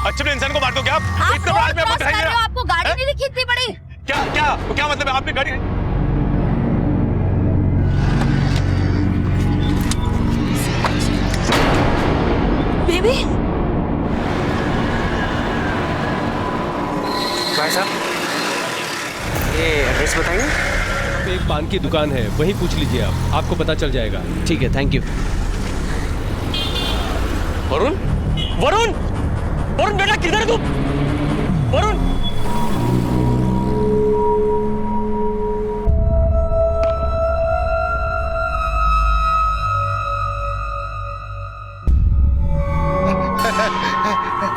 अच्छे इंसान को मार दो क्या आप? इतना बड़ा आदमी आप बताएंगे? आपको गाड़ी नहीं दिखी इतनी बड़ी? क्या क्या क्या मतलब है आपने गाड़ी? बेबी भाई साहब ये एड्रेस बताएंगे? एक पान की दुकान है, वहीं पूछ लीजिए आप, आपको पता चल जाएगा। ठीक है, थैंक यू। वरुण, वरुण, वरुण बेटा किधर है तू? वरुण,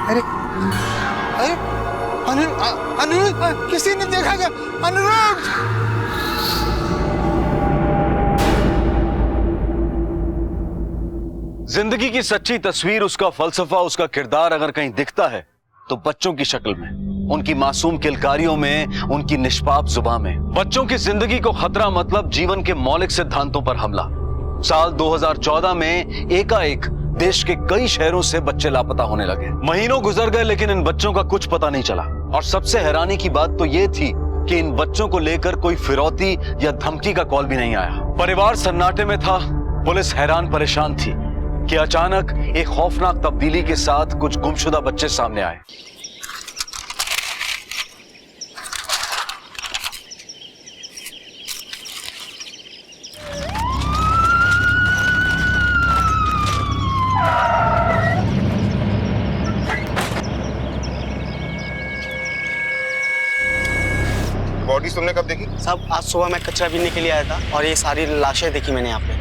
अरे अरे अनिरुद्ध, किसी ने देखा क्या? अनिरुद्ध! जिंदगी की सच्ची तस्वीर, उसका फलसफा, उसका किरदार अगर कहीं दिखता है तो बच्चों की शक्ल में, उनकी मासूम किलकारियों में, उनकी निष्पाप जुबान में। बच्चों की जिंदगी को खतरा मतलब जीवन के मौलिक सिद्धांतों पर हमला। साल 2014 में एकाएक देश के कई शहरों से बच्चे लापता होने लगे। महीनों गुजर गए लेकिन इन बच्चों का कुछ पता नहीं चला। और सबसे हैरानी की बात तो यह थी कि इन बच्चों को लेकर कोई फिरौती या धमकी का कॉल भी नहीं आया। परिवार सन्नाटे में था, पुलिस हैरान परेशान थी कि अचानक एक खौफनाक तब्दीली के साथ कुछ गुमशुदा बच्चे सामने आए। बॉडी तुमने कब देखी? साहब आज सुबह मैं कचरा बीनने के लिए आया था और ये सारी लाशें देखी मैंने यहाँ पे।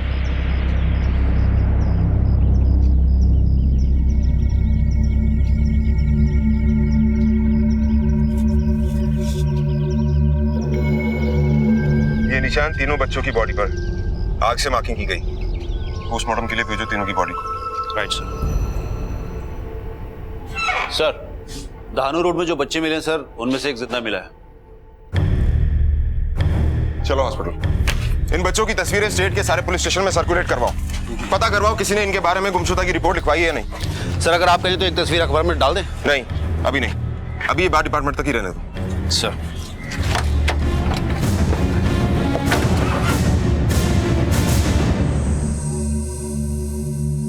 ये निशान तीनों बच्चों की बॉडी पर आग से मार्किंग की गई। पोस्टमार्टम के लिए भेजो तीनों की बॉडी को। Right sir. सर, धानु रोड में जो बच्चे मिले हैं सर, उनमें से एक जिंदा मिला है। चलो हॉस्पिटल। इन बच्चों की तस्वीरें स्टेट के सारे पुलिस स्टेशन में सर्कुलेट करवाओ। पता करवाओ किसी ने इनके बारे में गुमशुदा की रिपोर्ट लिखवाई है या नहीं। सर अगर आप कहें तो एक तस्वीर अखबार में डाल दें। नहीं, अभी नहीं, अभी ये बात डिपार्टमेंट तक ही रहने दो। सर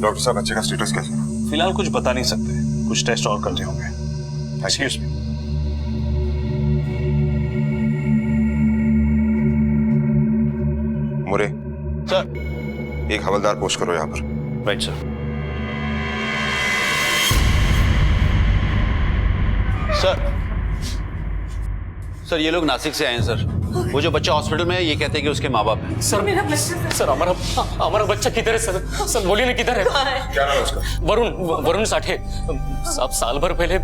डॉक्टर साहब, बच्चे का स्टेटस कैसा है? फिलहाल कुछ बता नहीं सकते, कुछ टेस्ट और करने होंगे। Excuse me. मुरे सर। एक हवलदार पोस्ट करो यहाँ पर। Right sir. सर ये लोग नासिक से आए हैं सर। वो जो बच्चा हॉस्पिटल में है ये कहते हैं कि उसके माँ बाप हैं। सर मेरा बच्चा, सर हमारा बच्चा किधर है सर? सर बोलिए ना किधर है? क्या नाम है उसका? वरुण साठे साहब। साल भर पहले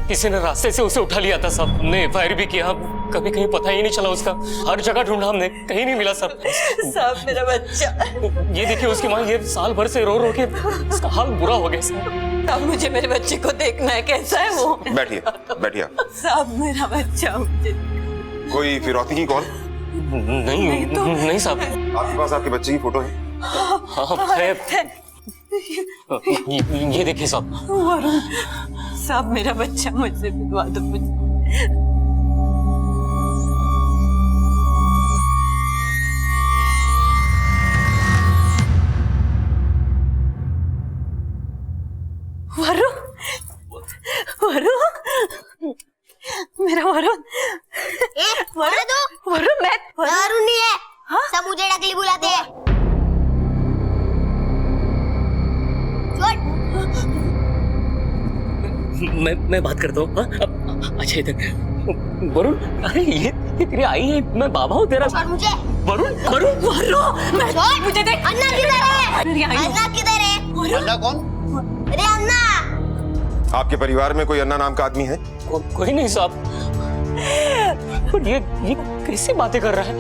किसी ने रास्ते से उसे उठा लिया था साहब। हमने एफआईआर भी किया, कभी कहीं पता ही नहीं चला उसका। हर जगह ढूंढा हमने, कहीं नहीं मिला सर। साहब मेरा बच्चा। ये देखिए उसकी माँ, ये साल भर से रो रो के उसका हाल बुरा हो गया सर। अब मुझे मेरे बच्चे को देखना है, कैसा है वो? बैठिए बैठिए। साहब मेरा बच्चा मुझे। कोई फिरौती की कॉल? नहीं साहब। आपके पास आपके बच्चे की फोटो है? हाँ है। ये देखिए साहब। वरुण साहब मेरा बच्चा मुझसे मिलवा दो मुझे। वरुण, वरुण, मेरा वरुण। वरुण मैं वरुण नहीं है। हाँ? सब मुझे नकली बुलाते हैं। मैं बात करता हूँ। अच्छा इधर वरुण, अरे ये तेरी आई है, मैं बाबा हूँ तेरा। और मुझे वरुण वरुण छोड़। मुझे देख। अन्ना किधर है? मेरी आई अन्ना किधर है? अन्ना कौन? अरे अन्ना। आपके परिवार में कोई अन्ना नाम का आदमी है? कोई नहीं साहब। पर ये कैसी बातें कर रहा है?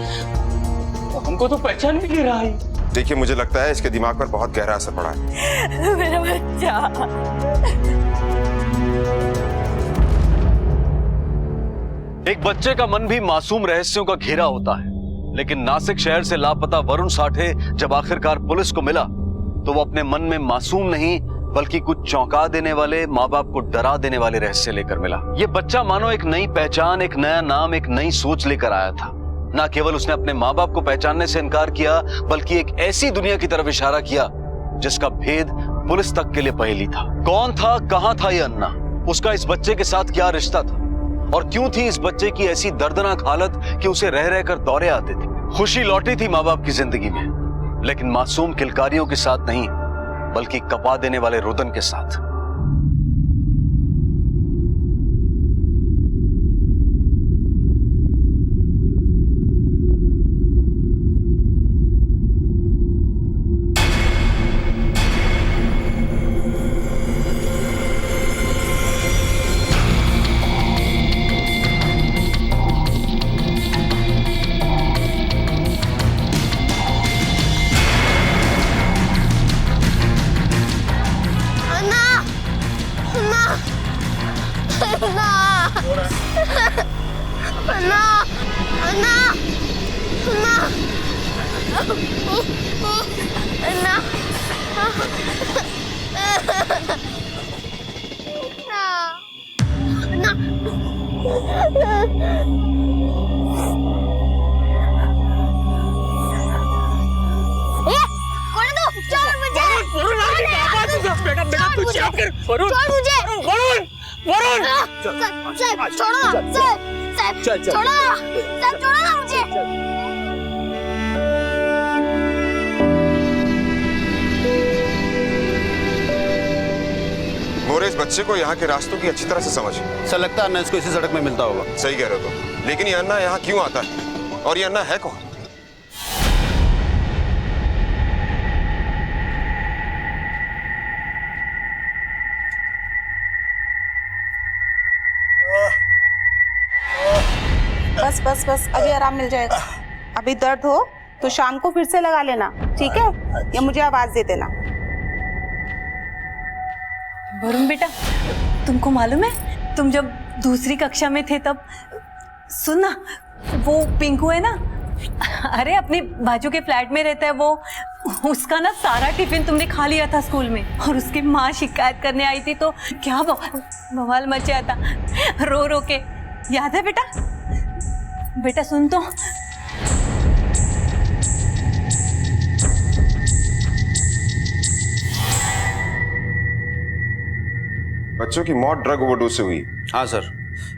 हमको तो पहचान भी नहीं रहा है। देखिए, मुझे लगता है इसके दिमाग पर बहुत गहरा असर पड़ा है। मेरा बच्चा। एक बच्चे का मन भी मासूम रहस्यों का घेरा होता है, लेकिन नासिक शहर से लापता वरुण साठे जब आखिरकार पुलिस को मिला तो वो अपने मन में मासूम नहीं बल्कि कुछ चौंका देने वाले, माँ बाप को डरा देने वाले रहस्य लेकर मिला। ये बच्चा मानो एक नई पहचान, एक नया नाम, एक नई सोच लेकर आया था। ना केवल उसने अपने माँ बाप को पहचानने से इनकार किया, बल्कि एक ऐसी दुनिया की तरफ इशारा किया जिसका भेद पुलिस तक के लिए पहेली था। कौन था, कहां था ये अन्ना? उसका इस बच्चे के साथ क्या रिश्ता था? और क्यों थी इस बच्चे की ऐसी दर्दनाक हालत कि उसे रह रहकर दौरे आते थे? खुशी लौटी थी माँ बाप की जिंदगी में, लेकिन मासूम किलकारियों के साथ नहीं, बल्कि कपा देने वाले रुदन के साथ। मोरे, इस बच्चे को यहाँ के रास्तों की अच्छी तरह से समझ। सर लगता है अन्ना इसको इसी सड़क में मिलता होगा। सही कह रहे हो तुम, लेकिन ये अन्ना यहाँ क्यों आता है? और ये अन्ना है कौन? बस बस बस, अभी आराम मिल जाएगा। अभी दर्द हो तो शाम को फिर से लगा लेना, ठीक है? या मुझे आवाज दे देना। वरुण बेटा, तुमको मालूम है तुम जब दूसरी कक्षा में थे तब, सुन ना, वो पिंकू है ना, अरे अपने बाजू के फ्लैट में रहता है वो, उसका ना सारा टिफिन तुमने खा लिया था स्कूल में, और उसकी माँ शिकायत करने आई थी तो क्या बवाल मचा था रो रो के। याद है बेटा? बेटा सुन तो। बच्चों की मौत ड्रग ओवरडोज से हुई। हाँ सर,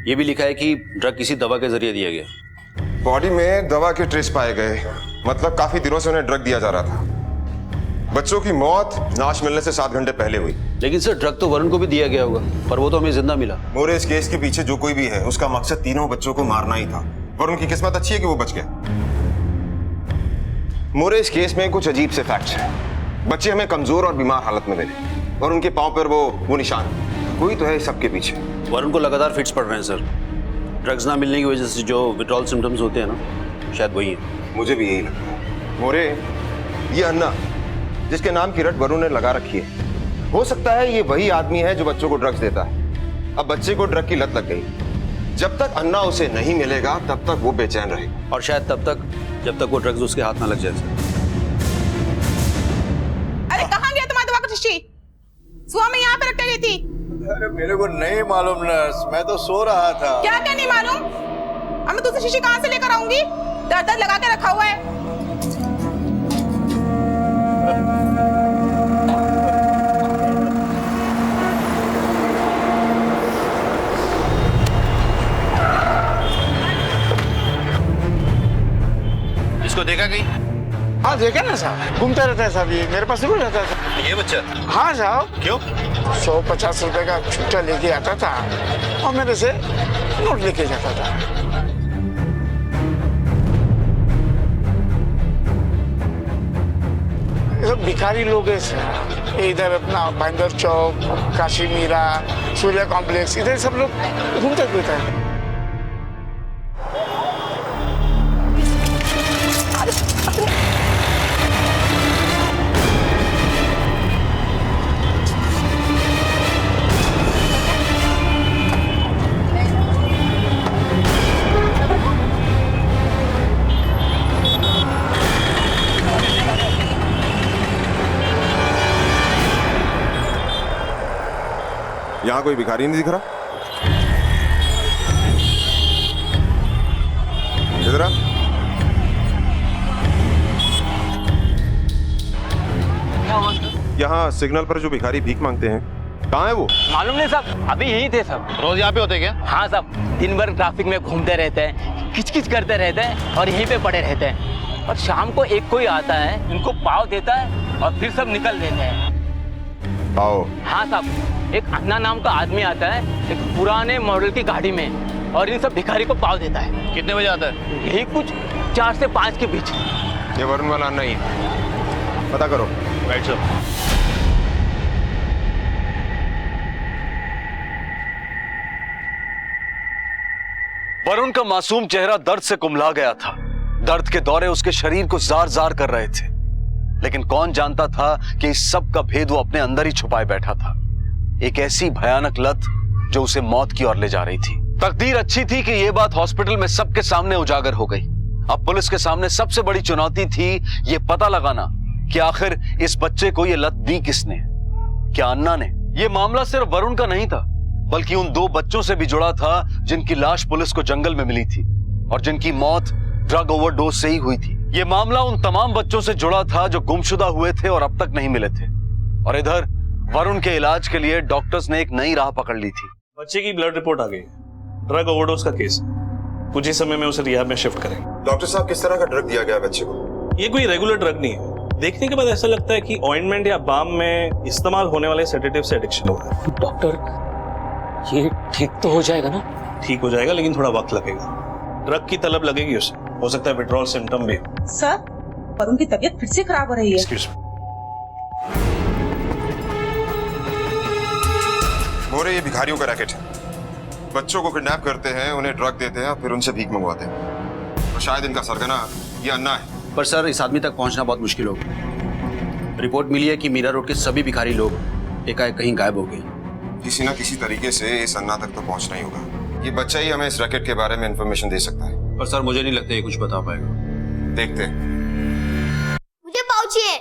ये भी लिखा है कि ड्रग किसी दवा के जरिए दिया गया। बॉडी में दवा के ट्रेस पाए गए, मतलब काफी दिनों से उन्हें ड्रग दिया जा रहा था। बच्चों की मौत लाश मिलने से 7 घंटे पहले हुई। लेकिन सर ड्रग तो वरुण को भी दिया गया होगा, पर वो तो हमें जिंदा मिला। मोरे, इस केस के पीछे जो कोई भी है उसका मकसद तीनों बच्चों को मारना ही था, और उनकी किस्मत अच्छी है कि वो बच गया। मोरे, इस केस में कुछ अजीब से फैक्ट्स हैं। बच्चे हमें कमजोर और बीमार हालत में मिले, और उनके पांव पर वो निशान। कोई तो है इस सबके पीछे। वरुण को लगातार फिट्स पड़ रहे हैं सर। ड्रग्स ना मिलने की वजह से जो विड्रॉल सिम्टम्स होते हैं ना, शायद वही है। मुझे भी यही लगता है। मोरे, ये अन्ना जिसके नाम की रट वरुण ने लगा रखी है, हो सकता है ये वही आदमी है जो बच्चों को ड्रग्स देता है। अब बच्चे को ड्रग की लत लग गई। जब तक अन्ना उसे नहीं मिलेगा तब तक वो बेचैन रहेगा, और शायद तब तक जब तक वो ड्रग्स उसके हाथ ना लग जाए। अरे कहाँ गया तुम्हारा दवा का शीशी? सुबह में यहाँ पे रख के गई थी। अरे मेरे को नहीं मालूम नर्स, मैं तो सो रहा था। क्या क्या नहीं मालूम? अब मैं दूसरी शीशी कहाँ से लेकर आऊंगी? दर्द दर्द लगा के रखा हुआ है। इसको देखा कहीं? हाँ देखा ना साहब, घूमता रहता है साहब, ये मेरे पास जरूर रहता था। ये बच्चा? हाँ साहब। क्यों? 150 रुपए का छुट्टा लेके आता था और मेरे से नोट लेके जाता था। ये सब भिखारी लोग हैं सर। इधर अपना बंदर चौक, काशी मीरा, सूर्या कॉम्प्लेक्स, इधर सब लोग घूमते फिरते हैं। यहाँ कोई भिखारी नहीं दिख रहा। इधर आ। यहाँ सिग्नल पर जो भिखारी भीख मांगते हैं, कहाँ है वो? मालूम नहीं साहब, अभी यही थे सब। रोज यहाँ पे होते क्या? हाँ साहब, दिन भर ट्रैफिक में घूमते रहते हैं, किचकिच करते रहते हैं और यहीं पे पड़े रहते हैं। और शाम को एक कोई आता है, इनको पाव देता है और फिर सब निकल देते हैं। आओ। हाँ साहब, एक अन्ना नाम का आदमी आता है एक पुराने मॉडल की गाड़ी में और इन सब भिखारी को पाव देता है। कितने बजे आता है? यही कुछ 4 से 5 के बीच। ये वरुण वाला अन्ना ही है, पता करो। Right sir. वरुण का मासूम चेहरा दर्द से कुम्हला गया था। दर्द के दौरे उसके शरीर को जार जार कर रहे थे, लेकिन कौन जानता था कि इस सब का भेद वो अपने अंदर ही छुपाए बैठा था। एक ऐसी भयानक लत जो उसे मौत की ओर ले जा रही थी। तकदीर अच्छी थी कि यह बात हॉस्पिटल में सबके सामने उजागर हो गई। अब पुलिस के सामने सबसे बड़ी चुनौती थी ये पता लगाना कि आखिर इस बच्चे को ये लत दी किसने। क्या अन्ना ने? यह मामला सिर्फ वरुण का नहीं था, बल्कि उन 2 बच्चों से भी जुड़ा था जिनकी लाश पुलिस को जंगल में मिली थी और जिनकी मौत ड्रग ओवरडोज से ही हुई थी। यह मामला उन तमाम बच्चों से जुड़ा था जो गुमशुदा हुए थे और अब तक नहीं मिले थे। और इधर वरुण के इलाज के लिए डॉक्टर्स ने एक नई राह पकड़ ली थी। बच्चे की ब्लड रिपोर्ट आ गई, ड्रग ओवरडोज का केस। कुछ ही समय में उसे रिहाब में शिफ्ट करेंगे। डॉक्टर साहब, किस तरह का ड्रग दिया गया बच्चे को? ये कोई रेगुलर ड्रग नहीं है। देखने के बाद ऐसा लगता है कि ऑइंटमेंट या बाम में इस्तेमाल होने वाले सेडेटिव से एडिक्शन हो रहा है। डॉक्टर ये ठीक तो हो जाएगा ना? ठीक हो जाएगा, लेकिन थोड़ा वक्त लगेगा। ड्रग की तलब लगेगी उसे, हो सकता है विड्रॉल सिम्टम भी। सर, वरुण की तबीयत फिर से खराब हो रही है। Excuse me. मोरे, ये भिखारियों का रैकेट है। बच्चों को किडनैप करते हैं, उन्हें ड्रग देते हैं, फिर उनसे भीख मंगवाते हैं। और शायद इनका सरगना ये अन्ना है। पर सर, इस आदमी तक पहुंचना बहुत मुश्किल होगा। रिपोर्ट मिली है कि मीरा रोड के सभी भिखारी लोग एकाएक कहीं गायब हो गए। किसी ना किसी तरीके से इस अन्ना तक तो पहुंचना ही होगा। ये बच्चा ही हमें इस रैकेट के बारे में इंफॉर्मेशन दे सकता है। पर सर, मुझे नहीं लगता ये कुछ बता पाएगा। देखते हैं। मुझे पाव चाहिए।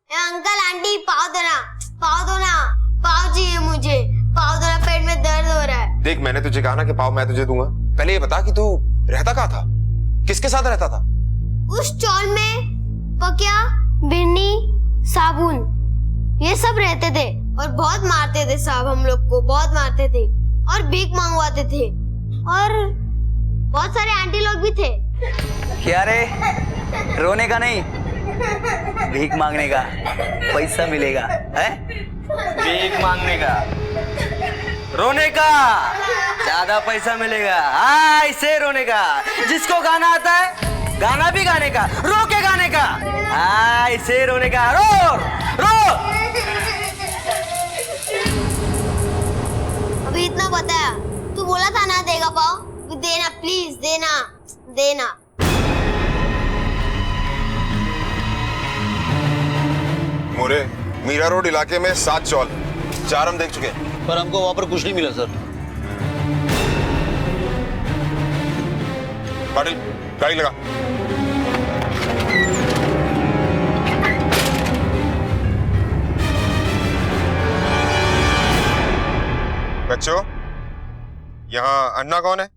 अंकल आंटी पाव देना, पाव दो ना, पाव चाहिए मुझे, पाव दो ना, पेट में दर्द हो रहा है। देख, मैंने तुझे कहा ना कि पाव मैं तुझे दूंगा। पहले ये बता कि तू रहता कहाँ था, किसके साथ रहता था? उस स्टॉल में पकिया, बिन्नी, साबुन ये सब रहते थे और बहुत मारते थे साहब, हम लोग को बहुत मारते थे और भीख मंगवाते थे और बहुत सारे आंटी लोग भी थे। क्या रे, रोने का नहीं, भीख मांगने का पैसा मिलेगा है? भीख मांगने का, रोने का ज्यादा पैसा मिलेगा। ऐसे रोने का, जिसको गाना आता है गाना भी गाने का, रो के गाने का। ऐसे रोने का, रो रो। अभी इतना बताया, तू बोला था ना देगा पाव, देना प्लीज, देना देना। मोरे, मीरा रोड इलाके में 7 चौल, 4 हम देख चुके हैं। पर हमको वहां पर कुछ नहीं मिला सर। पाटिल, गाड़ी लगा। बच्चों, यहाँ अन्ना कौन है?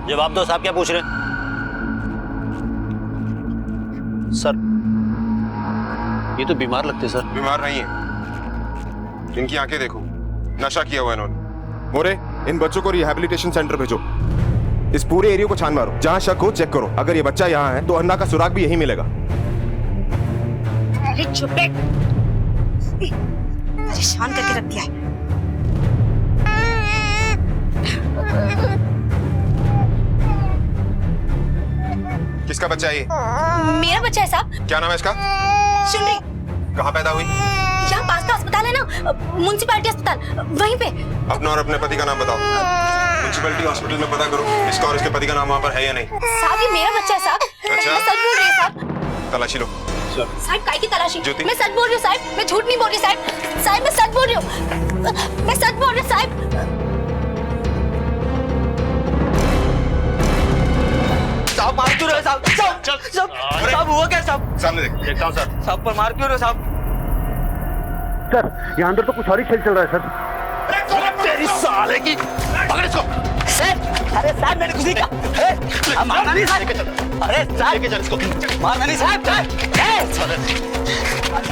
जवाब दो साहब, क्या पूछ रहे हैं? सर, ये तो बीमार लगते सर। बीमार नहीं है, इनकी आंखें देखो, नशा किया हुआ इन्होंने। मोरे, इन बच्चों को रिहैबिलिटेशन सेंटर भेजो। इस पूरे एरिया को छान मारो, जहां शक हो चेक करो। अगर ये बच्चा यहाँ है तो अन्ना का सुराग भी यहीं मिलेगा। अरे चुप बैठ, परेशान करके रख दिया है। किसका बच्चा है ये? मेरा बच्चा है साहब। क्या नाम है इसका? सुन, कहाँ पैदा हुई? यहाँ पास का अस्पताल है ना, म्युनिसिपैलिटी अस्पताल, वहीं पे। अपना और अपने पति का नाम बताओ। म्युनिसिपैलिटी हॉस्पिटल में पता करो इसका और इसके पति का नाम वहाँ पर है या नहीं। साहब, ये मेरा बच्चा है साहब। अच्छा? मैं सच बोल रही हूँ साहब। तलाशी लो। साहब, काय की तलाशी? ज्योति? मैं सच बोल रही हूँ साहब, मैं झूठ नहीं बोल रही साहब। साहब, मैं सच बोल रही हूँ, मैं सच बोल रही हूँ साहब। साहब मार क्यों रहे साहब? साहब हुआ क्या साहब? सामने देख। देखता हूँ सर। साहब पर मार क्यों रहे साहब? सर यहाँ अंदर तो कुछ और ही खेल चल रहा है सर। तेरी साले की पकड़ इसको। अरे साहब मैंने कुछ नहीं कहा। मारना नहीं साहब। अरे साहब मारना नहीं साहब।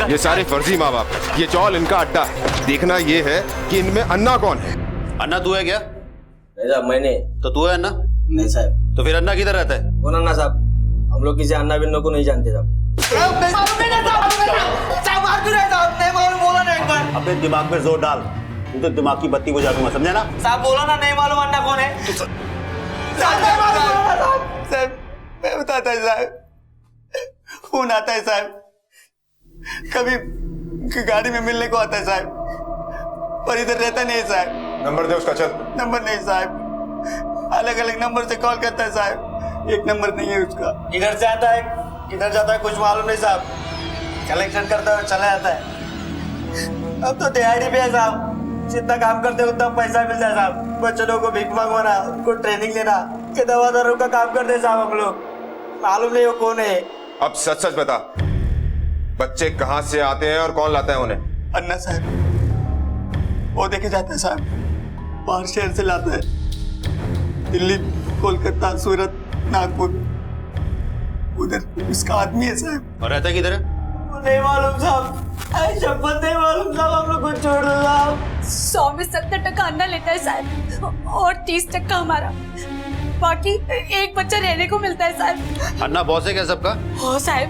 ये सारे फर्जी माँ बाप, ये चौल इनका अड्डा है। देखना ये है कि इनमें अन्ना कौन है। अन्ना तू है क्या? नहीं साहब मैं नहीं। तो तू है अन्ना? नहीं साहब। तो फिर अन्ना किधर रहता है? कौन अन्ना साहब? हम लोग किसी अन्ना बिन्नो को नहीं जानते साहब। अपने दिमाग में जोर डाल, तू तो दिमाग की बत्ती बुझा दूंगा, समझा ना? साहब बोला ना नहीं मालूम अन्ना कौन है। साहब मैं बताता है साहब, फोन आता है साहब, कभी गाड़ी में मिलने को आता है साहब, पर इधर रहता नहीं है साहब। नंबर दे उसका, चल। नंबर नहीं साहब, अलग अलग नंबर से कॉल करता है साहब, एक नंबर नहीं है उसका। इधर से आता है, किधर जाता है कुछ मालूम नहीं साहब, कलेक्शन करता है और चला जाता है। अब तो दिहाड़ी भी है साहब, जितना काम करते उतना पैसा मिलता है साहब। बच्चों को भीख मंगवाना, उनको ट्रेनिंग लेना, ये दवादारों का काम करते हैं साहब हम लोग। मालूम नहीं वो कौन है। अब सच सच बता, बच्चे कहाँ से आते हैं और कौन लाता है उन्हें? अन्ना साहब वो देखे जाता है साहब, बाहर शहर से लाता है, दिल्ली, कोलकाता, सूरत, नागपुर, उधर उसका आदमी है साहब। और रहता किधर है? नहीं मालूम साहब, शपथ नहीं मालूम साहब, हम लोग को छोड़ दो साहब। 100 में 70% अन्ना लेता है साहब, और 30% हमारा, बाकी एक बच्चा रहने को मिलता है साहब। अन्ना बॉस है क्या सबका? हो साहब,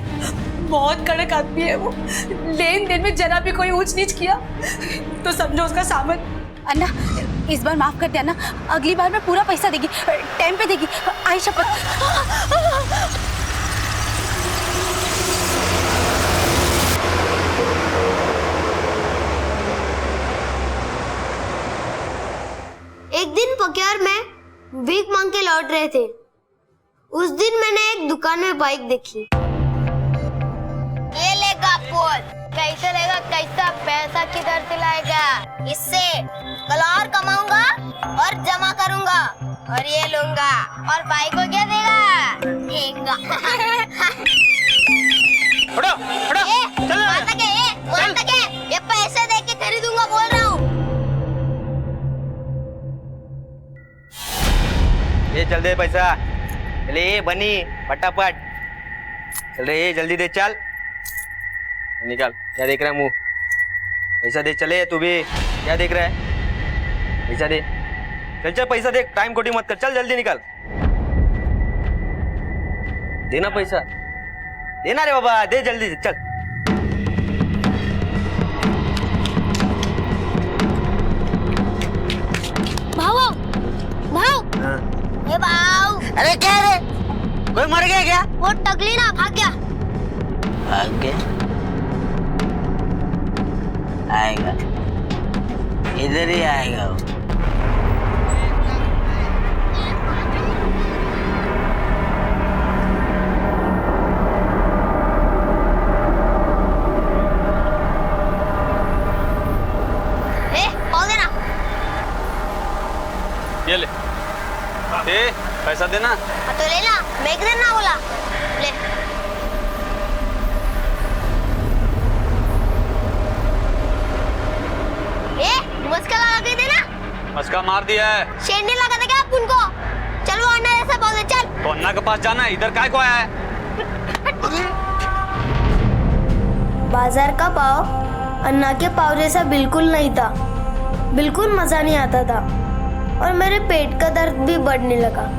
बहुत कड़क आदमी है वो। लेन देन में जरा भी कोई ऊंच नीच किया तो समझो उसका सामान। अन्ना इस बार माफ कर दे अन्ना, अगली बार मैं पूरा पैसा देगी, टाइम पे देगी, आई शपथ। एक दिन पक्यार में भीख मांग के लौट रहे थे। उस दिन मैंने एक दुकान में बाइक देखी। ये लेगा पोल, कैसे लेगा, कैसा पैसा किधर से लाएगा? इससे कल और कमाऊंगा और जमा करूंगा और ये लूंगा, और भाई को क्या देगा? देगा। ये पैसे दे के खरीदूंगा बोल रहा हूँ। ये चल दे पैसा, चले बनी फटाफट, चल रहे जल्दी दे, चल निकाल। क्या देख रहा है मुंह? पैसा दे, चले तू भी, क्या देख रहा है? पैसा दे, चल चल पैसा दे, टाइम कोटी मत कर, चल जल्दी निकाल, देना पैसा, देना रे बाबा, दे जल्दी से, चल। भाऊ भाऊ, ए भाऊ, अरे क्या रे, कोई मर गया क्या? वो टकली ना भाग गया। भाग गया? आएगा, इधर ही आएगा वो। ये ले, पैसा देना। तो लेना, मैं किधर ना बोला, ले। मस्का लगा के देना। मस्का मार दिया है। शेर नहीं लगा था क्या आप उनको? चल वो अन्ना जैसा बोल दे, चल। तो अन्ना के पास जाना है, इधर काय को आया है? बाजार का पाव अन्ना के पाव जैसा बिल्कुल नहीं था, बिल्कुल मजा नहीं आता था, और मेरे पेट का दर्द भी बढ़ने लगा।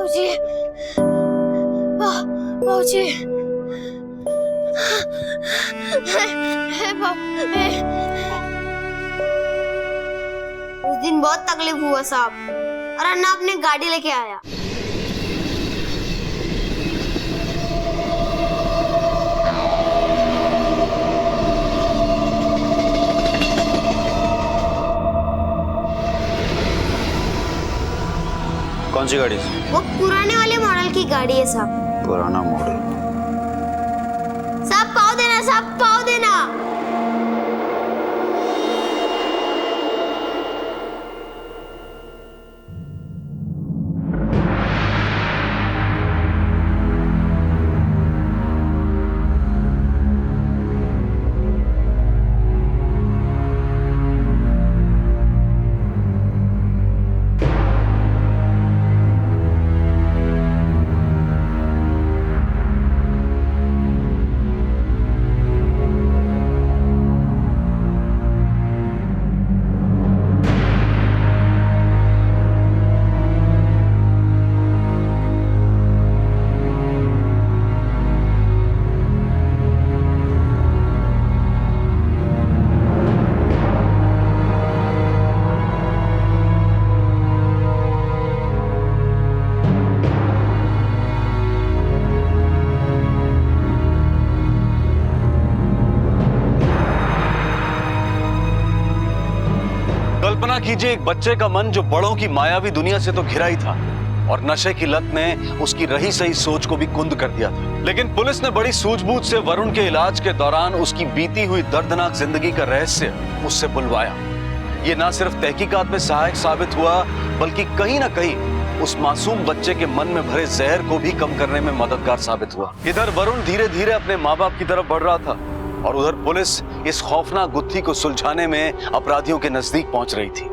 बाबूजी, बाबूजी, उस दिन बहुत तकलीफ हुआ साहब, और अन्ना अपनी गाड़ी लेके आया। कौन सी गाड़ी? वो पुराने वाले मॉडल की गाड़ी है साहब। पुराना मॉडल। साहब पाव देना, साहब पाव देना। कल्पना कीजिए एक बच्चे का मन जो बड़ों की मायावी दुनिया से तो घिरा ही था और नशे की लत ने उसकी रही सही सोच को भी कुंद कर दिया था। लेकिन पुलिस ने बड़ी सूझबूझ से वरुण के इलाज के दौरान उसकी बीती हुई दर्दनाक जिंदगी का रहस्य उससे बुलवाया। ये ना सिर्फ तहकीकात में सहायक साबित हुआ बल्कि कहीं ना कहीं उस मासूम बच्चे के मन में भरे जहर को भी कम करने में मददगार साबित हुआ। इधर वरुण धीरे धीरे अपने माँ बाप की तरफ बढ़ रहा था और उधर पुलिस इस खौफनाक गुत्थी को सुलझाने में अपराधियों के नजदीक पहुंच रही थी।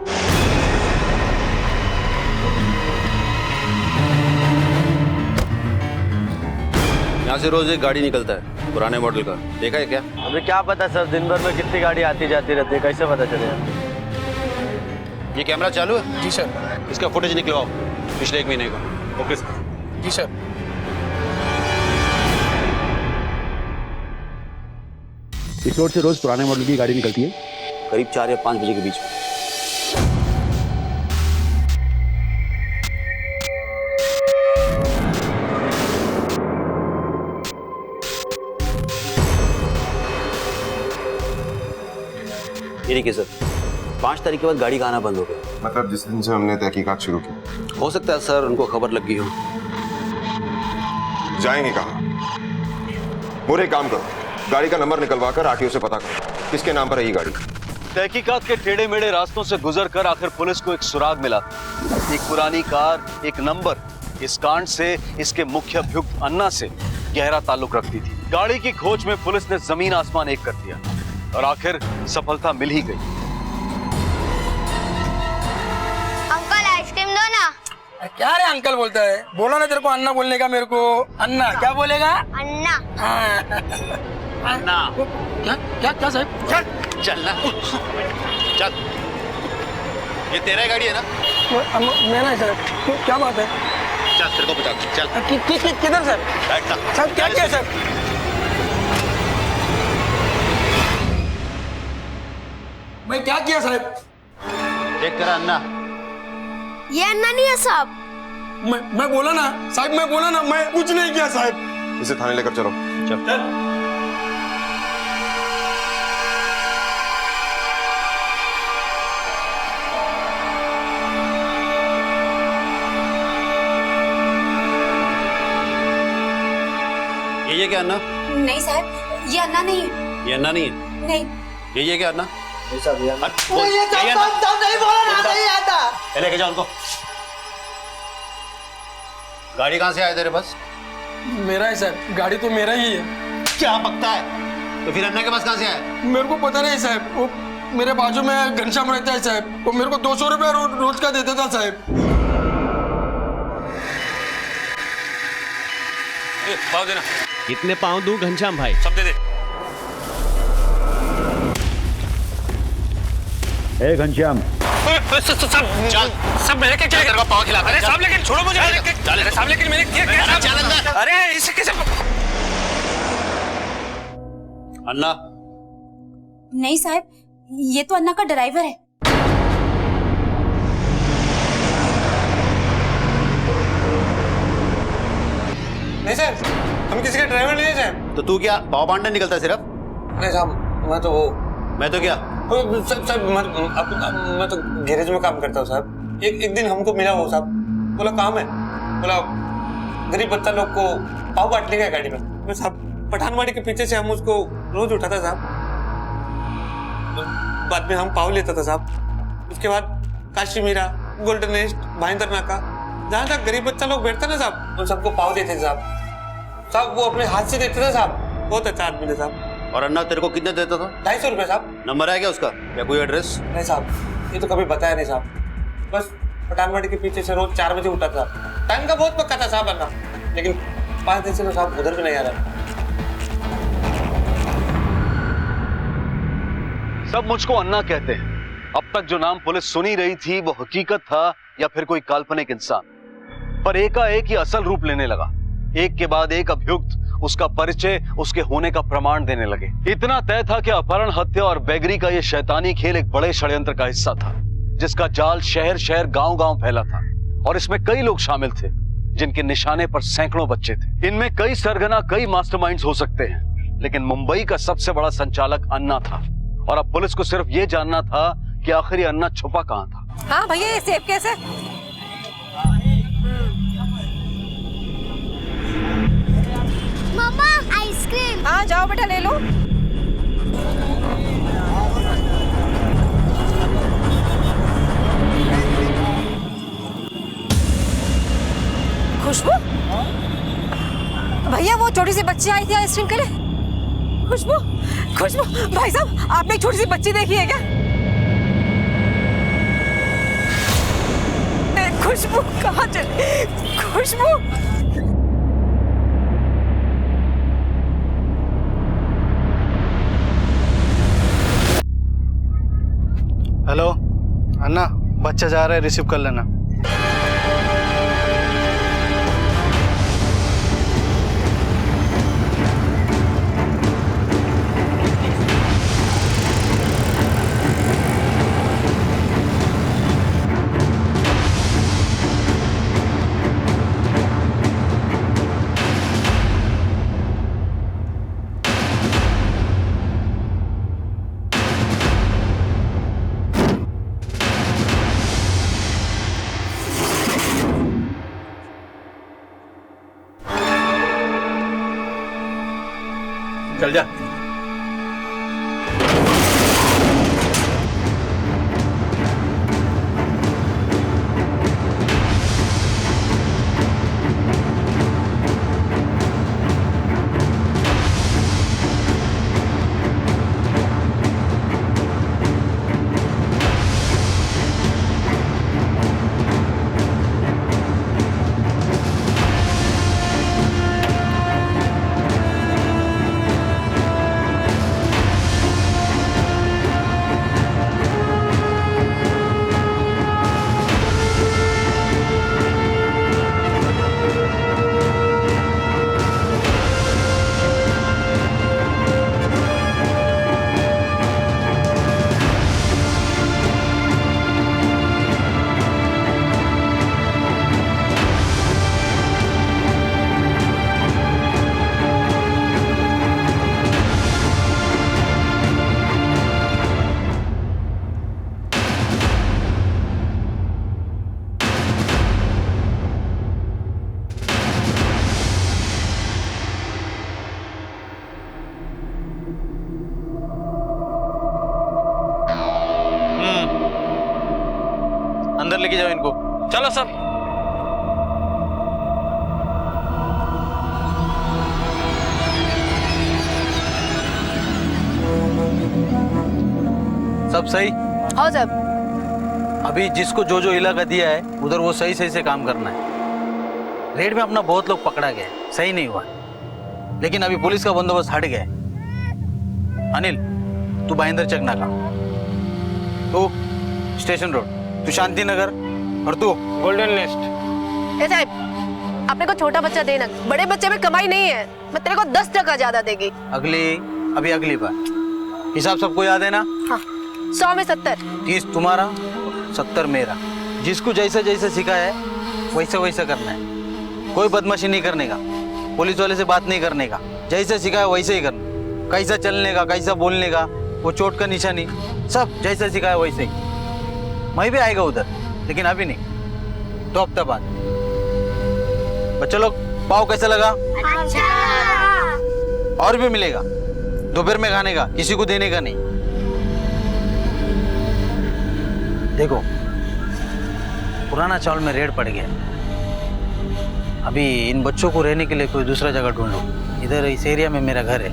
यहाँ से रोज एक गाड़ी निकलता है पुराने मॉडल का, देखा है क्या? हमें क्या पता सर, दिन भर में कितनी गाड़ी आती जाती रहती है, कैसे पता चलेगा? ये कैमरा चालू है? जी सर। इसका फुटेज निकलवाओ पिछले 1 महीने का। Okay sir. जी सर। इस रोड से रोज पुराने मॉडल की गाड़ी निकलती है करीब 4 या 5 बजे के बीच में। ये देखिए सर, 5 तारीख के बाद गाड़ी का आना बंद हो गया। मतलब जिस दिन से हमने तहकीकात शुरू की। हो सकता है सर उनको खबर लग गई हो। जाएंगे कहाँ? मोरे एक काम करो, गाड़ी का नंबर निकलवा कर आरटीओ से पता करो किसके नाम पर है ये गाड़ी। तहकीकात के टेढ़े मेढ़े रास्तों से गुजरकर आखिर पुलिस को एक सुराग मिला। एक पुरानी कार, एक नंबर। इस कांड से इसके मुख्य अभियुक्त अन्ना से गहरा ताल्लुक रखती थी। गाड़ी की खोज में पुलिस ने जमीन आसमान एक कर दिया और आखिर सफलता मिल ही गई। अंकल आइसक्रीम दो ना। क्या रे अंकल बोलता है? बोला ना तेरे को अन्ना बोलने का। मेरे को अन्ना क्या बोलेगा? अन्ना। अन्ना। क्या क्या क्या साहब? चल चल ना, चल। ये तेरा ही गाड़ी है ना? मैं ना सर, क्या बात है? चल तेरे को बता, चल। किधर सर? बैठना। सर क्या किया सर? मैं क्या किया साहब? देख तेरा अन्ना। ये अन्ना नहीं है साहब। मैं बोला ना साहब, मैं बोला ना, मैं कुछ नहीं किया साहब। इसे थाने लेकर चलो। चल। ये क्या अन्ना? नहीं साहब, ये अन्ना नहीं है। ये अन्ना नहीं है? नहीं। ये क्या अन्ना? नहीं बोला ना, नहीं आता। लेके जाओ उनको। गाड़ी कहाँ से आया तेरे पास? मेरा है सर, गाड़ी तो मेरा ही है। क्या पकता है? तो फिर अन्ना के पास कहाँ से आया? मेरे को पता नहीं साहब, वो मेरे बाजू में घनश्याम रहता है साहब, वो मेरे को 200 रुपया रोज का देता था साहब। पाव देना। कितने पाँव दूं घनश्याम भाई? सब दे दे। ए घनश्याम, चल सब मेरे के क्या पाव खिलाता है साहब, लेकिन छोड़ो मुझे। अरे साहब लेकिन मैंने किया क्या? चल अंदर। अरे इसे कैसे? अन्ना, नहीं साहब, ये तो अन्ना का ड्राइवर है। नहीं सर, हम किसी का ड्राइवर नहीं है सर। तो तू क्या पाव बांटने निकलता है सिर्फ? नहीं साहब, मैं तो क्या साहब मैं तो गैरेज में काम करता हूँ साहब। एक दिन हमको मिला वो साहब, बोला काम है, बोला गरीब बच्चा लोग को पाव बांटने का गाड़ी में। मैं साहब पठानवाड़ी के पीछे से हम उसको रोज उठाता साहब, बाद में हम पाव लेता था साहब। उसके बाद काशी मीरा, गोल्डन नेस्ट, भाईंदर नाका, जहाँ तक गरीब बच्चा लोग बैठता ना साहब, उन सबको पाव देते साहब। साहब वो अपने हाथ से देते थे साहब, बहुत अच्छा आदमी थे साहब। और अन्ना तेरे को कितने देता था? 250 रुपये साहब। नंबर है क्या उसका या कोई एड्रेस? नहीं साहब, ये तो कभी बताया नहीं साहब। बस पठानवाड़ी के पीछे से रोज 4 बजे उठा था। टाइम का बहुत पक्का था साहब अन्ना, लेकिन 5 दिन से तो साहब उधर भी नहीं आ रहा। सब मुझको अन्ना कहते हैं। अब तक जो नाम पुलिस सुनी रही थी वो हकीकत था या फिर कोई काल्पनिक इंसान, पर एकाएक ये असल रूप लेने लगा। एक के बाद एक अभियुक्त उसका परिचय, उसके होने का प्रमाण देने लगे। इतना तय था कि अपहरण, हत्या और बेगरी का ये शैतानी खेल एक बड़े षड्यंत्र का हिस्सा था, जिसका जाल शहर शहर गांव गांव फैला था। और इसमें कई लोग शामिल थे, जिनके निशाने पर सैकड़ों बच्चे थे। इनमें कई सरगना, कई मास्टरमाइंड्स हो सकते हैं, लेकिन मुंबई का सबसे बड़ा संचालक अन्ना था। और अब पुलिस को सिर्फ ये जानना था कि आखिर ये अन्ना छुपा कहां था। हाँ भैया, ये सेब कैसे? मम्मा आइसक्रीम। हाँ जाओ बेटा ले लो। खुशबू, भैया वो छोटी सी बच्ची आई थी आइसक्रीम के लिए। खुशबू, खुशबू भाई साहब, आपने एक छोटी सी बच्ची देखी है क्या? खुशबू कहाँ चली? खुशबू, हेलो अन्ना, बच्चा जा रहा है, रिसीव कर लेना। चल जा। अंदर लेके जाओ इनको। चलो सर। सब सही? हाँ साहब। अभी जिसको जो जो इलाका दिया है उधर वो सही सही से काम करना है। रेड में अपना बहुत लोग पकड़ा गया, सही नहीं हुआ, लेकिन अभी पुलिस का बंदोबस्त हट गया है। अनिल, तू भाईंदर चक नाका, तू स्टेशन रोड। तू शांति नगर और तू गोल्डन लिस्ट। ए साहब, अपने को छोटा बच्चा देना, बड़े बच्चे में कमाई नहीं है। मैं तेरे को 10% ज्यादा देगी। अगली बार हिसाब सबको याद है ना? हाँ, 100 में 70। 30 तुम्हारा, 70 मेरा। जिसको जैसा जैसा सिखाया है वैसा वैसा करना है। कोई बदमाशी नहीं करने का, पुलिस वाले से बात नहीं करने का, जैसा सिखाया वैसे ही करना। कैसा चलने का, कैसा बोलने का, वो चोट का निशानी, सब जैसा सिखाया वैसे ही। मैं भी आएगा उधर, लेकिन अभी नहीं, 2 हफ्ता बाद। बच्चों लोग, पाव कैसा लगा? अच्छा। और भी मिलेगा दोपहर में खाने का, किसी को देने का नहीं। देखो, पुराना चावल में रेड पड़ गया। अभी इन बच्चों को रहने के लिए कोई दूसरा जगह ढूंढो। इधर इस एरिया में मेरा घर है,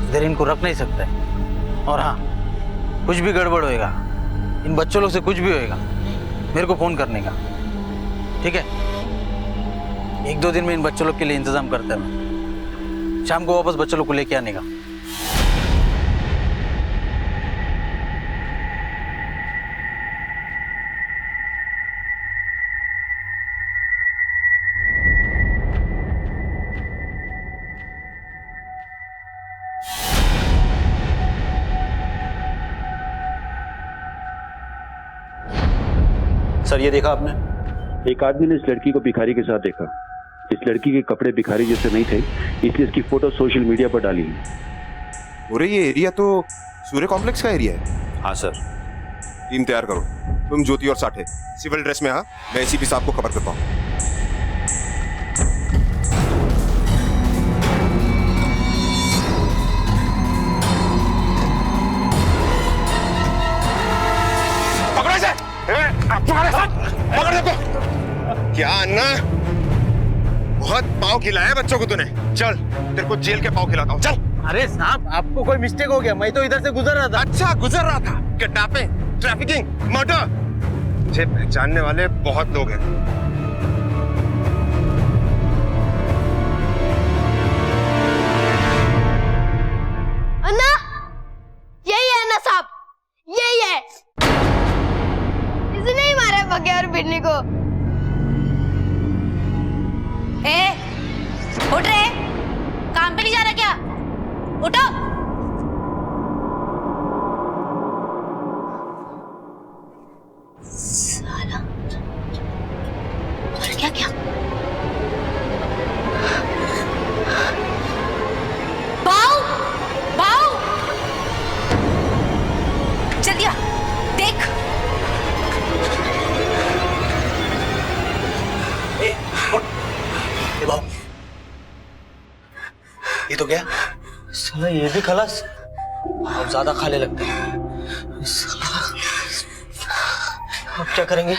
इधर इनको रख नहीं सकता है। और हाँ, कुछ भी गड़बड़ होएगा, इन बच्चों लोग से कुछ भी होएगा, मेरे को फोन करने का, ठीक है? 1-2 दिन में इन बच्चों लोग के लिए इंतजाम करता है मैं। शाम को वापस बच्चों लोग को लेके आने का। सर, ये देखा आपने? एक आदमी ने इस लड़की को भिखारी के साथ देखा। इस लड़की के कपड़े भिखारी जैसे नहीं थे, इसलिए इसकी फोटो सोशल मीडिया पर डाली है। अरे ये एरिया तो सूर्य कॉम्प्लेक्स का एरिया है। हाँ सर। टीम तैयार करो, तुम ज्योति और साठे सिविल ड्रेस में। हाँ, मैं एसीपी साहब को खबर करता हूँ। पकड़ दे को। क्या अन्ना, बहुत पाव खिलाया बच्चों को तूने। चल, तेरे को जेल के पाव खिलाता हूँ, चल। अरे साहब, आपको कोई मिस्टेक हो गया, मैं तो इधर से गुजर रहा था। अच्छा, गुजर रहा था। किडनैपिंग, ट्रैफिकिंग, मर्डर, मुझे पहचानने वाले बहुत लोग हैं। अन्ना, यही है अन्ना साहब, यही है। इसने ही मारा बग्या और बिन्नी को। उठ रहे, काम पे नहीं जा रहा क्या? उठो। साला, और क्या? बाऊ, जल्दी आ, देख। ये तो क्या साला, ये भी खलास। अब ज्यादा खाने लगते हैं साला। अब क्या करेंगे?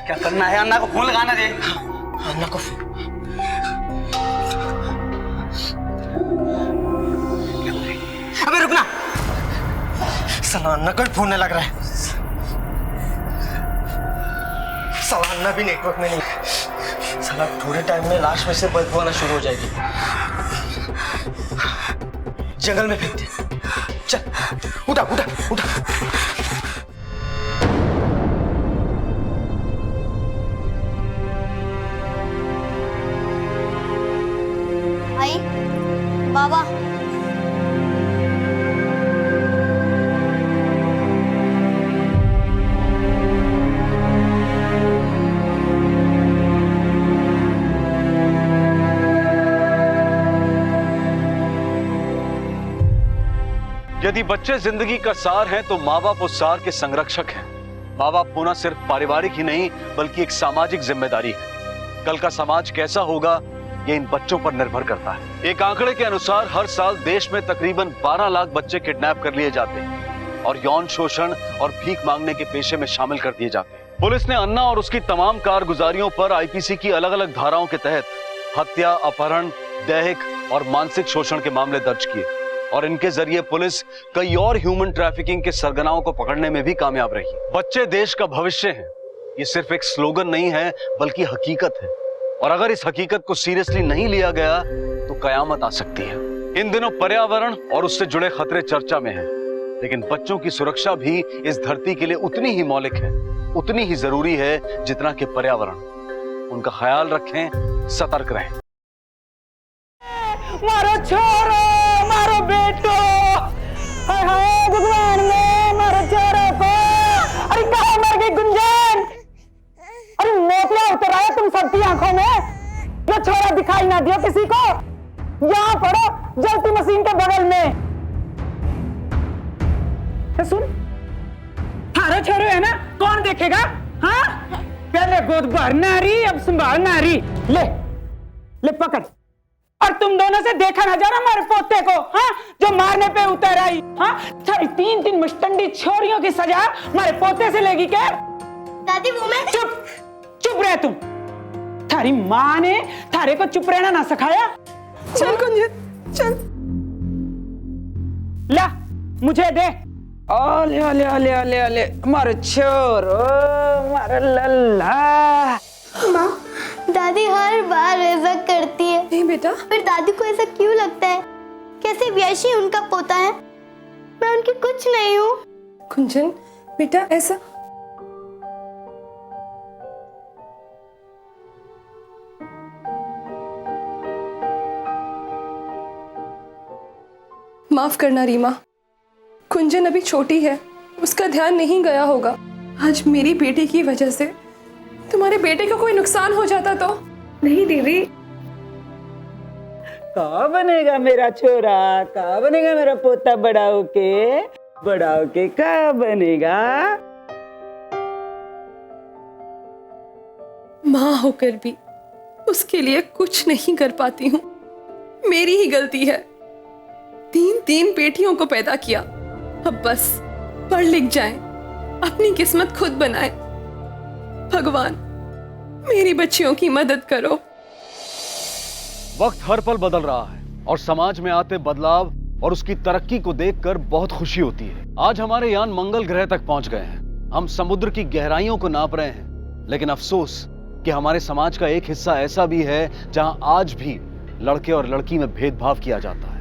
क्या करना है? अन्ना को फोन लगाना दे। अन्ना को फोन। अबे रुकना, साला अन्ना को फोन नहीं लग रहा है। साला अन्ना भी नेटवर्क में नहीं। साला थोड़े टाइम में लाश में से बदबू आना शुरू हो जाएगी। जंगल में फेंक दे। चल, उठा। आई बाबा, यदि बच्चे जिंदगी का सार हैं तो माँ बाप उस सार के संरक्षक हैं। माँ बाप होना सिर्फ पारिवारिक ही नहीं बल्कि एक सामाजिक जिम्मेदारी है। कल का समाज कैसा होगा ये इन बच्चों पर निर्भर करता है। एक आंकड़े के अनुसार हर साल देश में तकरीबन 12 लाख बच्चे किडनैप कर लिए जाते हैं और यौन शोषण और भीख मांगने के पेशे में शामिल कर दिए जाते हैं। पुलिस ने अन्ना और उसकी तमाम कारगुजारियों पर आईपीसी की अलग अलग धाराओं के तहत हत्या, अपहरण, दैहिक और मानसिक शोषण के मामले दर्ज किए और इनके जरिए पुलिस कई और ह्यूमन ट्रैफिकिंग के सरगनाओं को पकड़ने में भी कामयाब रही। बच्चे देश का भविष्य हैं। ये सिर्फ एक स्लोगन नहीं है बल्कि हकीकत है और अगर इस हकीकत को सीरियसली नहीं लिया गया तो कयामत आ सकती है। इन दिनों पर्यावरण और उससे जुड़े खतरे चर्चा में हैं, लेकिन बच्चों की सुरक्षा भी इस धरती के लिए उतनी ही मौलिक है उतनी ही जरूरी है जितना कि पर्यावरण। उनका ख्याल रखें, सतर्क रहें। मारो छोरो, मारो बेटो, हाय हाय भगवान ने मारो छोरो को। अरे कहाँ मर गई गुंजन? अरे मोतिया उतर आया तुम सबकी आंखों में। जो छोरा दिखाई ना दिया किसी को, यहाँ पड़ो जलती मशीन के बगल में। सुन, थारा छोरो है ना, कौन देखेगा? हाँ, पहले गोद भर नारी, अब संभाल नारी। ले ले पकड़। और तुम दोनों से देखा ना जा रहा हमारे पोते को, हाँ, जो मारने पे उतर आई। हाँ, 3 मुश्तंडी छोरियों की सजा हमारे पोते से लेगी क्या? दादी वो मैं चुप रह तुम। थारी माँ ने थारे को चुप रहना ना सिखाया। चल गुंजन चल, ला मुझे दे। ओले ओले ओले ओले ओले मारो छोरो, मारो लल्ला। माँ, दादी हर बार ऐसा करती है। नहीं बेटा, फिर दादी को ऐसा क्यों लगता है? कैसे व्याशी उनका पोता है, मैं उनकी कुछ नहीं हूँ। कुंजन बेटा, ऐसा माफ करना रीमा, कुंजन अभी छोटी है, उसका ध्यान नहीं गया होगा। आज मेरी बेटी की वजह से तुम्हारे बेटे को कोई नुकसान हो जाता तो। नहीं दीदी, कहाँ बनेगा मेरा छोरा, कहाँ बनेगा मेरा पोता बड़ा होके कहाँ बनेगा? माँ होकर भी उसके लिए कुछ नहीं कर पाती हूँ। मेरी ही गलती है। 3 बेटियों को पैदा किया, अब बस पढ़ लिख जाएं, अपनी किस्मत खुद बनाएं। भगवान मेरी बच्चियों की मदद करो। वक्त हर पल बदल रहा है और समाज में आते बदलाव और उसकी तरक्की को देखकर बहुत खुशी होती है। आज हमारे यान मंगल ग्रह तक पहुंच गए हैं। हम समुद्र की गहराइयों को नाप रहे हैं, लेकिन अफसोस कि हमारे समाज का एक हिस्सा ऐसा भी है जहां आज भी लड़के और लड़की में भेदभाव किया जाता है,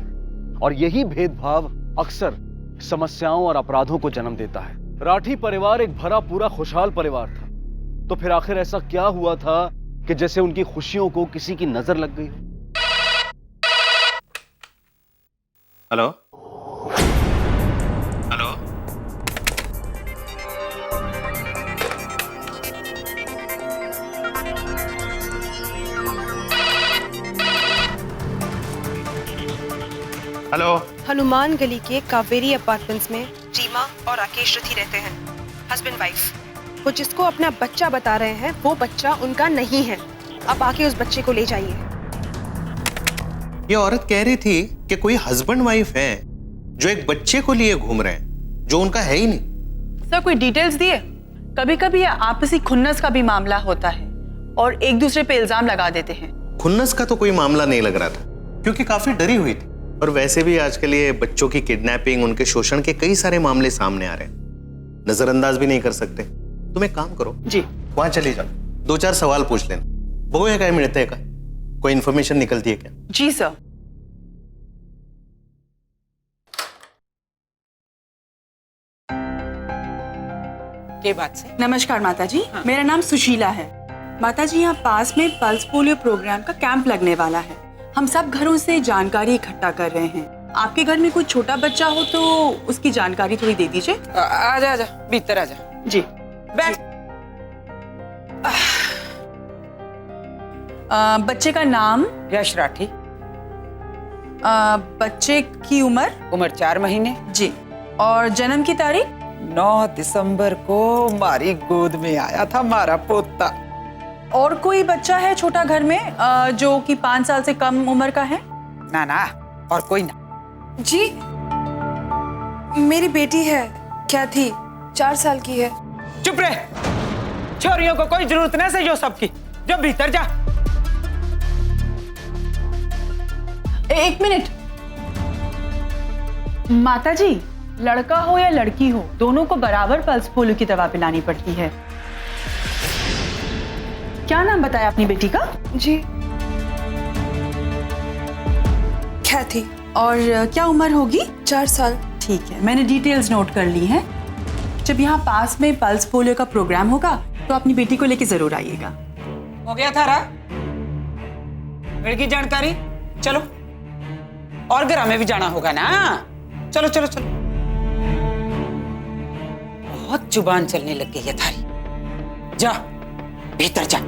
और यही भेदभाव अक्सर समस्याओं और अपराधों को जन्म देता है। राठी परिवार एक भरा पूरा खुशहाल परिवार था, तो फिर आखिर ऐसा क्या हुआ था कि जैसे उनकी खुशियों को किसी की नजर लग गई हो? Hello hello, hello. हनुमान गली के कावेरी अपार्टमेंट्स में रीमा और राकेश रथी रहते हैं, हस्बैंड वाइफ। वो जिसको अपना बच्चा बता रहे हैं वो बच्चा उनका नहीं है। अब आके उस बच्चे को ले जाइए। ये औरत कह रही थी कि कोई हस्बैंड वाइफ है जो एक बच्चे को लिए घूम रहे हैं जो उनका है ही नहीं। सर कोई डिटेल्स दिए? कभी कभी आपसी खुन्नस का भी मामला होता है और एक दूसरे पे इल्जाम लगा देते हैं। खुन्नस का तो कोई मामला नहीं लग रहा था, क्योंकि काफी डरी हुई थी। और वैसे भी आजकल ये बच्चों की किडनैपिंग, उनके शोषण के कई सारे मामले सामने आ रहे हैं, नजरअंदाज भी नहीं कर सकते। तुम एक काम करो जी, वहां चली जाओ, 2-4 सवाल पूछ लेना। वो है क्या मिलते का, कोई इन्फॉर्मेशन निकलती है क्या? जी सर। के बात से? नमस्कार माता जी, मेरा नाम सुशीला है। माता जी, यहाँ पास में पल्स पोलियो प्रोग्राम का कैंप लगने वाला है। हम सब घरों से जानकारी इकट्ठा कर रहे हैं। आपके घर में कोई छोटा बच्चा हो तो उसकी जानकारी थोड़ी दे दीजिए। आजा आजा, भीतर आजा। जी बैठ। बच्चे का नाम? यश राठी। बच्चे की उम्र? 4 महीने। जी। और जन्म की तारीख? 9 दिसंबर को हमारी गोद में आया था हमारा पोता। और कोई बच्चा है छोटा घर में जो कि 5 साल से कम उम्र का है? ना ना, और कोई ना। जी, मेरी बेटी है, क्या थी, 4 साल की है। चुप रहे, छोरियों को कोई जरूरत नहीं से जो सबकी, जो भीतर जा। एक मिनट माता जी, लड़का हो या लड़की हो, दोनों को बराबर पल्स पोलियो की दवा पिलानी पड़ती है। क्या नाम बताया अपनी बेटी का? जी, ख्याति। और क्या उम्र होगी? 4 साल। ठीक है, मैंने डिटेल्स नोट कर ली हैं। जब यहाँ पास में पल्स पोलियो का प्रोग्राम होगा तो अपनी बेटी को लेके जरूर आइएगा। हो गया थारा की जानकारी। चलो और घर हमें भी जाना होगा ना। चलो चलो चलो। बहुत जुबान चलने लग गई है थारी। जा भीतर जा।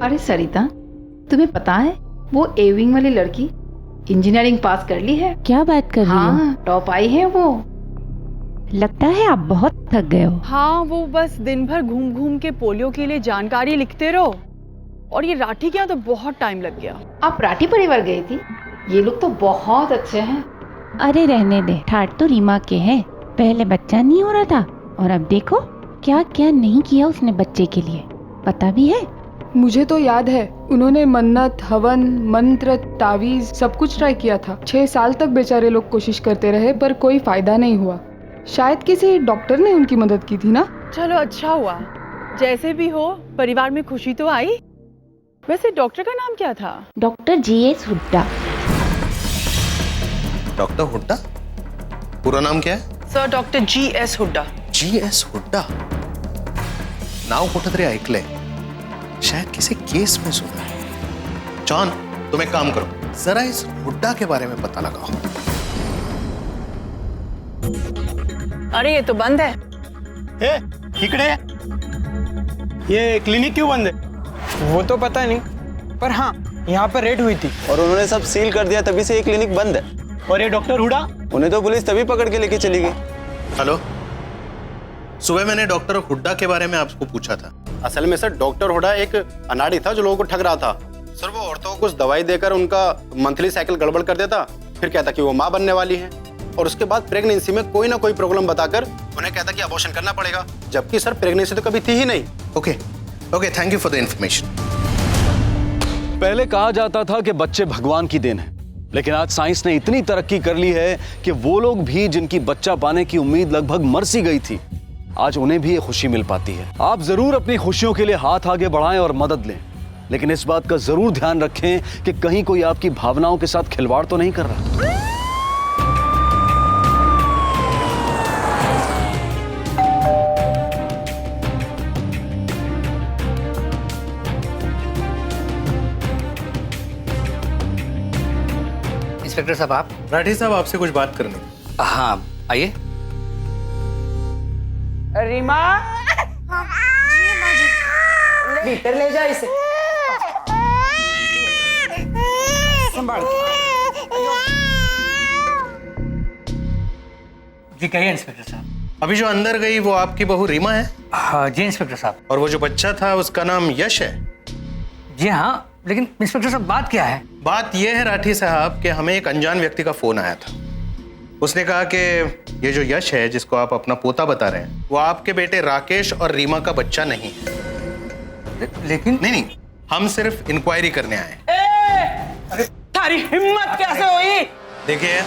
अरे सरिता, तुम्हें पता है वो एविंग वाली लड़की इंजीनियरिंग पास कर ली है। क्या बात कर रही हो? हाँ, टॉप आई है वो। लगता है आप बहुत थक गए हो। हाँ, वो बस दिन भर घूम घूम के पोलियो के लिए जानकारी लिखते रहो और ये राठी के यहाँ तो बहुत टाइम लग गया। आप राठी परिवार गई थी? ये लोग तो बहुत अच्छे हैं। अरे रहने दे, ठाट तो रीमा के हैं। पहले बच्चा नहीं हो रहा था और अब देखो क्या क्या नहीं किया उसने बच्चे के लिए, पता भी है? मुझे तो याद है, उन्होंने मन्नत, हवन, मंत्र, तावीज सब कुछ ट्राई किया था। 6 साल तक बेचारे लोग कोशिश करते रहे पर कोई फायदा नहीं हुआ। शायद किसी डॉक्टर ने उनकी मदद की थी ना। चलो अच्छा हुआ, जैसे भी हो परिवार में खुशी तो आई। वैसे डॉक्टर का नाम क्या था? Doctor GS. Hooda. Doctor Hooda? पूरा नाम क्या है? Sir doctor GS. Hooda. GS. Hooda नाव कुठेतरी ऐकलंय, शायद किसी केस में सुना है। जॉन, तुम एक काम करो, जरा इस हुड्डा के बारे में पता लगाओ। अरे ये तो बंद है। इकडे ये क्लिनिक क्यों बंद है? वो तो पता नहीं, पर हाँ यहाँ पर रेड हुई थी और उन्होंने सब सील कर दिया, तभी से ये क्लिनिक बंद है। और ये डॉक्टर हुडा? उन्हें तो पुलिस तभी पकड़ के लेके चली गई। हेलो, सुबह मैंने डॉक्टर हुड्डा के बारे में आपको पूछा था। असल में सर डॉक्टर हुडा एक अनाड़ी था जो लोगों को ठग रहा था। सर वो औरतों को कुछ दवाई देकर उनका मंथली साइकिल गड़बड़ कर देता, फिर कहता कि वो माँ बनने वाली है और उसके बाद प्रेगनेंसी में कोई ना कोई प्रॉब्लम बताकर उन्हें कहता कि अबॉर्शन करना पड़ेगा, जबकि सर प्रेगनेंसी तो कभी थी ही नहीं। Okay, thank you for the information. पहले कहा जाता था कि बच्चे भगवान की देन है, लेकिन आज साइंस ने इतनी तरक्की कर ली है कि वो लोग भी जिनकी बच्चा पाने की उम्मीद लगभग मर सी गई थी, आज उन्हें भी ये खुशी मिल पाती है। आप जरूर अपनी खुशियों के लिए हाथ आगे बढ़ाएं और मदद लें, लेकिन इस बात का जरूर ध्यान रखें कि कहीं कोई आपकी भावनाओं के साथ खिलवाड़ तो नहीं कर रहा। इंस्पेक्टर साहब आप? राठी साहब, आपसे कुछ बात करनी। हाँ आइए। रीमा, भीतर ले जा इसे। संभाल। जी कहिए इंस्पेक्टर साहब। अभी जो अंदर गई वो आपकी बहू रीमा है? हाँ जी इंस्पेक्टर साहब। और वो जो बच्चा था उसका नाम यश है? जी हाँ, लेकिन इंस्पेक्टर साहब बात क्या है? बात यह है राठी साहब कि हमें एक अनजान व्यक्ति का फोन आया था। उसने कहा कि ये जो यश है जिसको आप अपना पोता बता रहे हैं, वो आपके बेटे राकेश और रीमा का बच्चा नहीं है। लेकिन नहीं, हम सिर्फ इंक्वायरी करने आए। अरे तारी हिम्मत कैसे हुई? देखिए,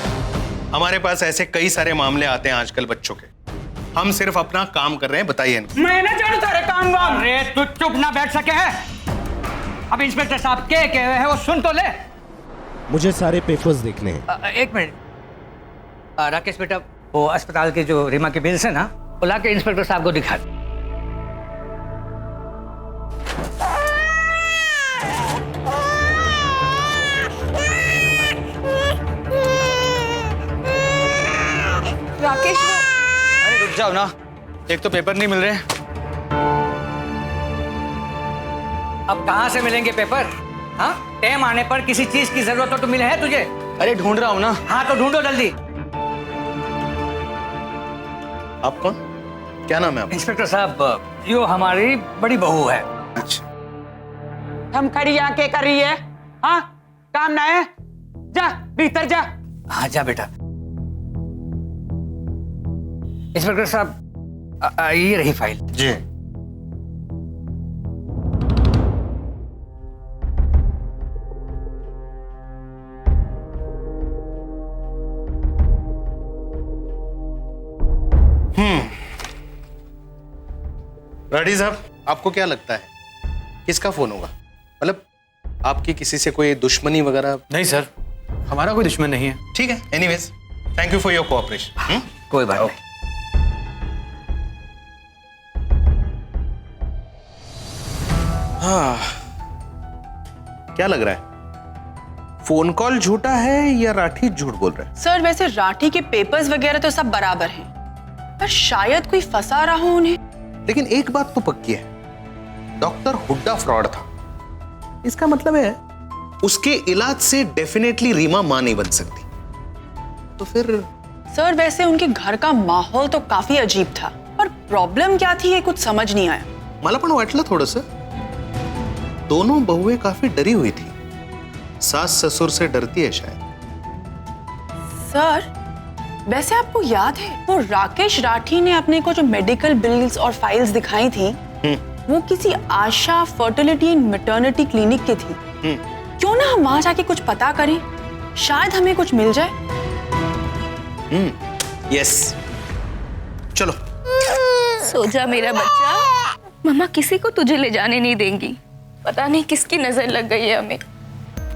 हमारे पास ऐसे कई सारे मामले आते हैं आजकल बच्चों के, हम सिर्फ अपना काम कर रहे हैं, बताइए। मैं ना जानू तेरे काम वाम। अरे तू चुप ना बैठ सके है? अब इंस्पेक्टर साहब क्या कह रहे हैं वो सुन तो ले। मुझे सारे पेपर्स देखने हैं। एक मिनट राकेश बेटा, वो अस्पताल के जो रीमा के बिल्स है ना, वो ला के इंस्पेक्टर साहब को दिखा। राकेश, अरे रुक जाओ ना, एक तो पेपर नहीं मिल रहे। अब कहाँ से मिलेंगे पेपर? हाँ, टाइम आने पर किसी चीज की जरूरत हो तो मिले है तुझे? अरे ढूंढ रहा हूँ ना। हाँ तो ढूंढो जल्दी। आप कौन? क्या नाम है आपका? इंस्पेक्टर साहब, यो हमारी बड़ी बहू है। अच्छा, हम खड़ी आके कर रही है? हाँ, काम ना है? जा भीतर जा। हाँ जा बेटा। इंस्पेक्टर साहब, ये रही फाइल। जी। राठी साहब, आपको क्या लगता है किसका फोन होगा? मतलब आपकी किसी से कोई दुश्मनी वगैरह? नहीं सर, हमारा कोई दुश्मन नहीं है। ठीक है, anyways thank you for your cooperation. कोई बात नहीं। हाँ, क्या लग रहा है, फोन कॉल झूठा है या राठी झूठ बोल रहा है? सर वैसे राठी के पेपर्स वगैरह तो सब बराबर हैं, पर शायद कोई फंसा रहा हो उन्हें। लेकिन एक बात तो पक्की है, डॉक्टर हुड्डा फ्रॉड था। इसका मतलब है उसके इलाज से डेफिनेटली रीमा मां नहीं बन सकती। तो फिर सर वैसे उनके घर का माहौल तो काफी अजीब था, पर प्रॉब्लम क्या थी ये कुछ समझ नहीं आया। मला पण वाटलं थोडंसं, दोनों बहुएं काफी डरी हुई थी। सास ससुर से डरती है शायद। सर वैसे आपको याद है वो राकेश राठी ने अपने को जो मेडिकल बिल्स और फाइल्स दिखाई थी वो किसी आशा फर्टिलिटी एंड मैटरनिटी क्लिनिक की थी। क्यों ना हम वहां जाके कुछ पता करें, शायद हमें कुछ मिल जाए। यस, चलो। सो जा मेरा बच्चा, मम्मा किसी को तुझे ले जाने नहीं देंगी। पता नहीं किसकी नजर लग गई है हमें।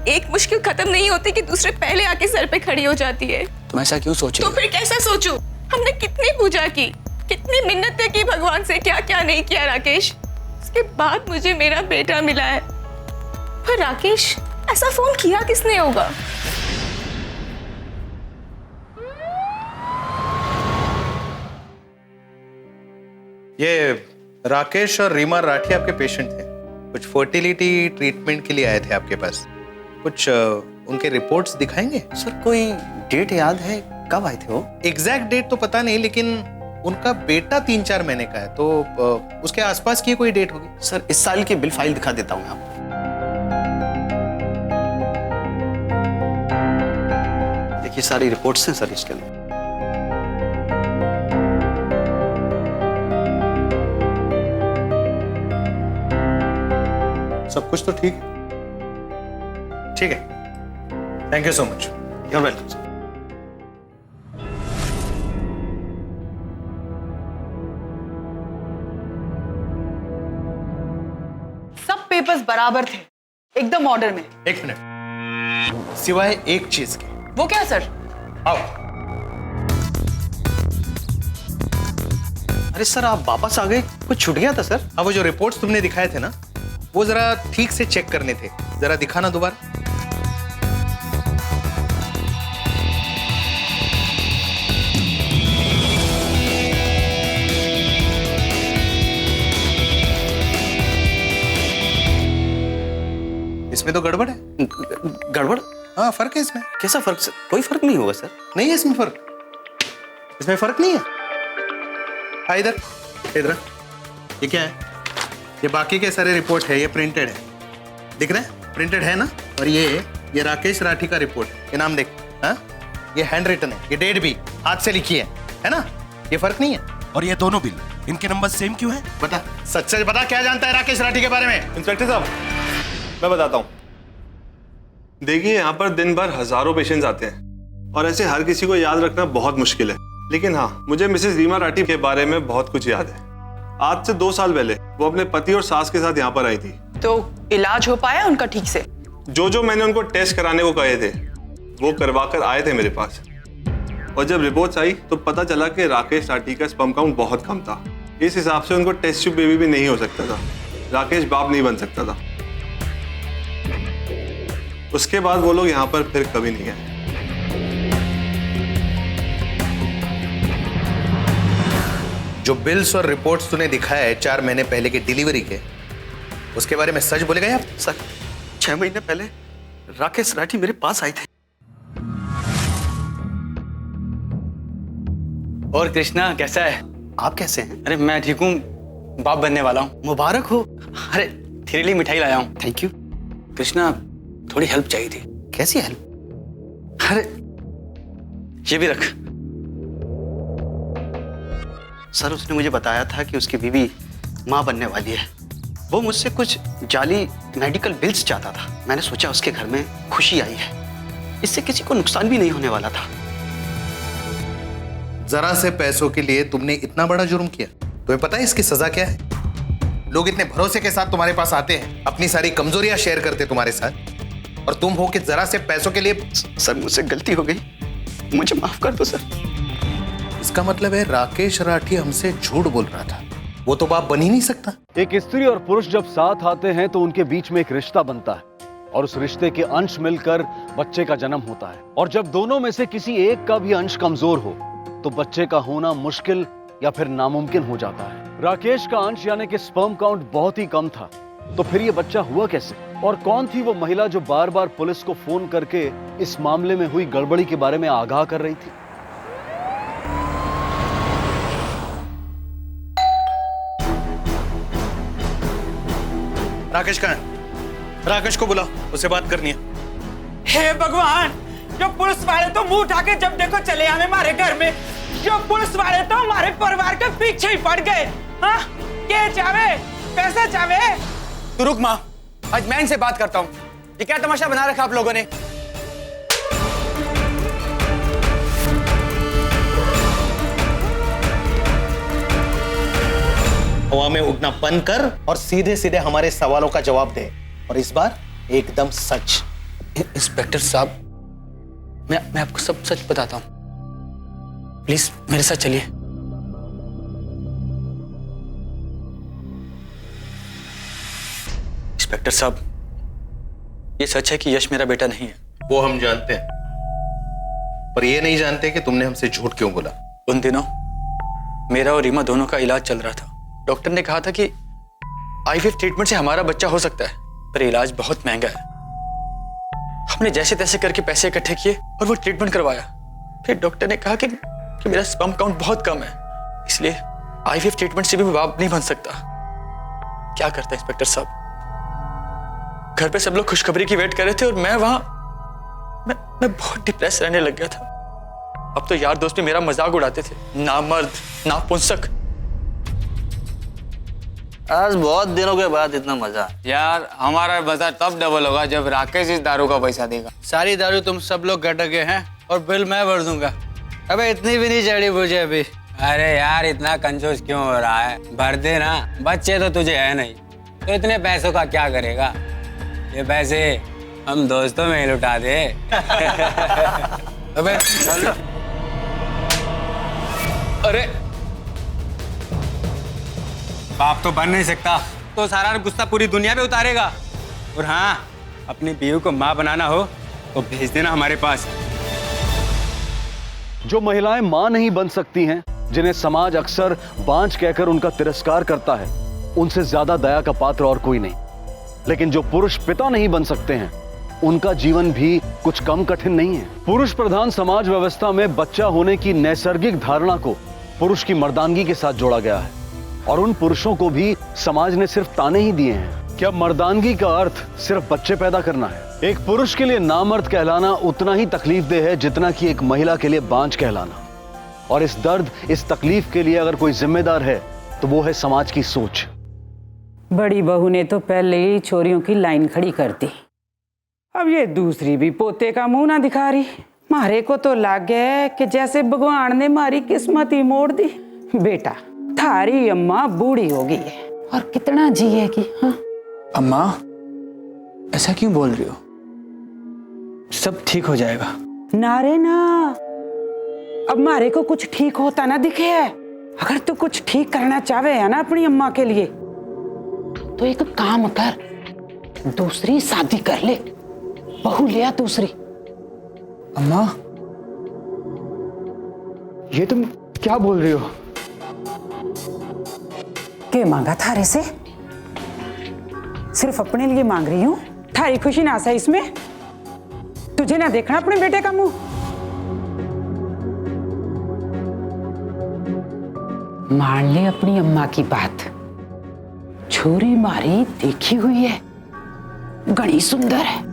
एक मुश्किल खत्म नहीं होती कि दूसरे पहले आके सर पे खड़ी हो जाती है। तुम ऐसा क्यों सोच रही तो फिर कैसा सोचूं? हमने कितनी पूजा की, कितनी मिन्नतें की भगवान से, क्या क्या नहीं किया राकेश। उसके बाद मुझे मेरा बेटा मिला है। पर राकेश ऐसा फोन किया किसने होगा? ये राकेश और रीमा राठी आपके पेशेंट थे, कुछ फर्टिलिटी ट्रीटमेंट के लिए आए थे आपके पास। कुछ उनके रिपोर्ट्स दिखाएंगे? सर कोई डेट याद है कब आए थे वो? एग्जैक्ट डेट तो पता नहीं, लेकिन उनका बेटा 3-4 महीने का है, तो उसके आसपास की कोई डेट होगी। सर इस साल की बिल फाइल दिखा देता हूँ मैं आपको। देखिए सारी रिपोर्ट्स हैं सर इसके अंदर। सब कुछ तो ठीक है? ठीक है, thank you so much. You're welcome, sir. सब पेपर्स बराबर थे, एकदम ऑर्डर में। एक मिनट, सिवाय एक चीज के। वो क्या सर? आओ। अरे सर आप वापस आ गए, कुछ छूट गया था सर? अब वो जो रिपोर्ट्स तुमने दिखाए थे ना, वो जरा ठीक से चेक करने थे, जरा दिखाना दोबारा। इसमें तो गड़बड़ है। गड़बड़? हाँ फर्क है इसमें। कैसा फर्क सर? कोई फर्क नहीं होगा सर। नहीं है इसमें फर्क, इसमें फर्क नहीं है। हाँ इधर इधर, ये क्या है? ये बाकी के सारे रिपोर्ट है, ये प्रिंटेड है, दिख रहा है? प्रिंटेड है ना? और ये राकेश राठी का रिपोर्ट, ये नाम देख। हाँ ये हैंड रिटन है, ये डेट भी हाथ से लिखी है ना? ये फर्क नहीं है। और ये दोनों बिल, इनके नंबर सेम क्यों है? बता, सच सच बता, क्या जानता है राकेश राठी के बारे में? इंस्पेक्टर साहब मैं बताता हूँ। देखिए यहाँ पर दिन भर हजारों पेशेंट्स आते हैं और ऐसे हर किसी को याद रखना बहुत मुश्किल है। लेकिन हाँ, मुझे मिसेस रीमा राठी के बारे में बहुत कुछ याद है। आज से 2 साल पहले वो अपने पति और सास के साथ यहाँ पर आई थी। तो इलाज हो पाया उनका ठीक से? जो मैंने उनको टेस्ट कराने को कहे थे वो करवा कर आए थे मेरे पास, और जब रिपोर्ट्स आई तो पता चला कि राकेश राठी का स्पर्म काउंट बहुत कम था। इस हिसाब से उनको टेस्ट ट्यूब बेबी भी नहीं हो सकता था, राकेश बाप नहीं बन सकता था। उसके बाद वो लोग यहाँ पर फिर कभी नहीं आए। जो बिल्स और रिपोर्ट्स तूने दिखाया है 4 महीने पहले की डिलीवरी के, उसके बारे में सच बोलेगा यार? सर 6 महीने पहले राकेश राठी मेरे पास आए थे। और कृष्णा कैसा है? आप कैसे हैं? अरे मैं ठीक हूँ, बाप बनने वाला हूँ। मुबारक हो। अरे तेरे लिए मिठाई लाया हूँ। Thank you. कृष्णा थोड़ी हेल्प चाहिए थी। कैसी हेल्प? अरे ये भी रख। सर उसने मुझे बताया था कि उसकी बीवी माँ बनने वाली है। वो मुझसे कुछ जाली मेडिकल बिल्स चाहता था। मैंने सोचा उसके घर में खुशी आई है, इससे किसी को नुकसान भी नहीं होने वाला था। जरा से पैसों के लिए तुमने इतना बड़ा जुर्म किया? तुम्हें पता है इसकी सजा क्या है? लोग इतने भरोसे के साथ तुम्हारे पास आते हैं, अपनी सारी कमजोरियां शेयर करते तुम्हारे साथ, और तुम हो कि जरा से पैसों के लिए। सर मुझसे गलती हो गई, मुझे माफ कर दो सर। इसका मतलब है राकेश राठी हमसे झूठ बोल रहा था, वो तो बाप बन ही नहीं सकता। एक स्त्री और पुरुष जब साथ आते हैं तो उनके बीच में एक रिश्ता बनता है और उस रिश्ते के अंश मिलकर बच्चे का जन्म होता है। और जब दोनों में से किसी एक का भी अंश कमजोर हो तो बच्चे का होना मुश्किल या फिर नामुमकिन हो जाता है। राकेश का अंश यानी कि स्पर्म काउंट बहुत ही कम था, तो फिर ये बच्चा हुआ कैसे? और कौन थी वो महिला जो बार बार पुलिस को फोन करके इस मामले में हुई गड़बड़ी के बारे में आगाह कर रही थी? राकेश कहाँ है? राकेश को बुलाओ, उससे बात करनी है। हे भगवान, जो पुलिस वाले तो मुंह उठा के जब देखो चले आए हमारे घर में, जो पुलिस वाले तो हमारे परिवार के पीछे ही पड़ गए। हाँ, क्या चाहे, पैसे चाहे। तू रुक माँ, आज मैं इनसे बात करता हूँ। ये क्या तमाशा बना रखा आप लोगों ने? हवा में उड़ना बंद कर और सीधे सीधे हमारे सवालों का जवाब दे, और इस बार एकदम सच। इंस्पेक्टर साहब, मैं आपको सब सच बताता हूँ, प्लीज मेरे साथ चलिए। इंस्पेक्टर साहब, ये सच है कि यश मेरा बेटा नहीं है। वो हम जानते हैं, पर ये नहीं जानते कि तुमने हमसे झूठ क्यों बोला। उन दिनों मेरा और रीमा दोनों का इलाज चल रहा था। डॉक्टर ने कहा था कि आईवीएफ ट्रीटमेंट से हमारा बच्चा हो सकता है, पर इलाज बहुत महंगा है। हमने जैसे तैसे करके पैसे इकट्ठे किए और वो ट्रीटमेंट करवाया। फिर डॉक्टर ने कहा कि मेरा स्पर्म काउंट बहुत कम है, इसलिए आईवीएफ ट्रीटमेंट से भी मैं बाप नहीं बन सकता। क्या करता है इंस्पेक्टर साहब? घर पे सब लोग खुशखबरी की वेट कर रहे थे और मैं वहां मैं बहुत डिप्रेस रहने लग गया था। अब तो यार दोस्त भी मेरा मजाक उड़ाते थे, ना मर्द ना पुंसक। आज बहुत दिनों के बाद इतना मजा। यार हमारा मजा तब डबल होगा जब राकेश इस दारू का पैसा देगा। सारी दारू तुम सब लोग गटके हैं और बिल मैं भर दूंगा। अबे इतनी भी नहीं चढ़ी मुझे अभी। अरे यार इतना कंजूस क्यों हो रहा है? भर दे ना, बच्चे तो तुझे है नहीं, तो इतने पैसों का क्या करेगा? ये पैसे हम दोस्तों में ही लुटा दे। अबे अरे बाप तो बन नहीं सकता, तो सारा गुस्सा पूरी दुनिया पे उतारेगा। और हाँ, अपनी बीवी को माँ बनाना हो तो भेज देना हमारे पास। जो महिलाएं मां नहीं बन सकती हैं, जिन्हें समाज अक्सर बांझ कहकर उनका तिरस्कार करता है, उनसे ज्यादा दया का पात्र और कोई नहीं। लेकिन जो पुरुष पिता नहीं बन सकते हैं, उनका जीवन भी कुछ कम कठिन नहीं है। पुरुष प्रधान समाज व्यवस्था में बच्चा होने की नैसर्गिक धारणा को पुरुष की मर्दानगी के साथ जोड़ा गया है, और उन पुरुषों को भी समाज ने सिर्फ ताने ही दिए हैं। क्या मर्दानगी का अर्थ सिर्फ बच्चे पैदा करना है? एक पुरुष के लिए नामर्द कहलाना उतना ही तकलीफदेह है जितना कि एक महिला के लिए बांझ कहलाना। और इस दर्द, इस तकलीफ के लिए अगर कोई जिम्मेदार है तो वो है समाज की सोच। बड़ी बहू ने तो पहले ही छोरियों की लाइन खड़ी कर दी, अब ये दूसरी भी पोते का मुंह ना दिखा रही। मारे को तो लग गया कि जैसे भगवान ने मारी किस्मत ही मोड़ दी। बेटा, थारी अम्मा बूढ़ी हो गई है और कितना जिएगी। हाँ अम्मा, ऐसा क्यों बोल रही हो? सब ठीक हो जाएगा। ना रे ना, अब मारे को कुछ ठीक होता ना दिखे है। अगर तू कुछ ठीक करना चाहे है ना अपनी अम्मा के लिए, तो एक काम कर, दूसरी शादी कर ले, बहू लिया दूसरी। अम्मा, ये तुम क्या बोल रही हो? के मांगा थारे से? सिर्फ अपने लिए मांग रही हूँ, थारी खुशी ना सा इसमें? तुझे ना देखना अपने बेटे का मुंह? मान ले अपनी अम्मा की बात, छोरी मारी देखी हुई है, घनी सुंदर है।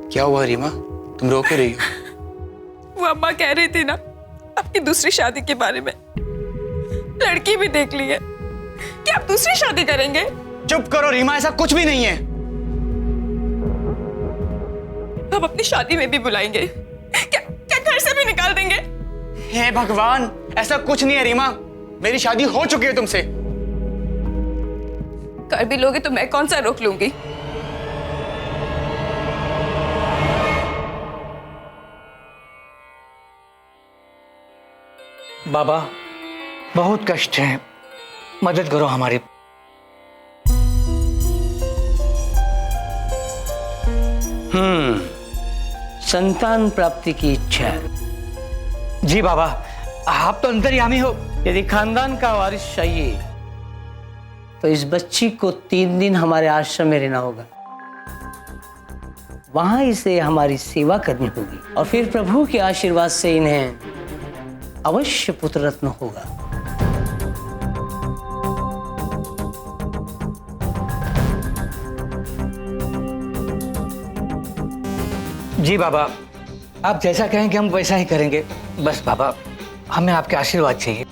क्या हुआ रीमा, तुम रो क्यों रही हो? वो अम्मा कह रही थी ना आपकी दूसरी शादी के बारे में, लड़की भी देख ली है कि आप दूसरी शादी करेंगे। चुप करो रीमा, ऐसा कुछ भी नहीं है। हम अपनी शादी में भी बुलाएंगे, क्या घर से भी निकाल देंगे? हे भगवान, ऐसा कुछ नहीं है रीमा। मेरी शादी हो चुकी है तुमसे। कर भी लोगे तो मैं कौन सा रोक लूंगी। बाबा बहुत कष्ट है, मदद करो हमारी। संतान प्राप्ति की इच्छा है। जी बाबा, आप तो अंतर्यामी हो। यदि खानदान का वारिस चाहिए तो इस बच्ची को 3 दिन हमारे आश्रम में रहना होगा। वहां इसे हमारी सेवा करनी होगी और फिर प्रभु के आशीर्वाद से इन्हें अवश्य पुत्र रत्न होगा। जी बाबा, आप जैसा कहेंगे हम वैसा ही करेंगे। बस बाबा, हमें आपके आशीर्वाद चाहिए।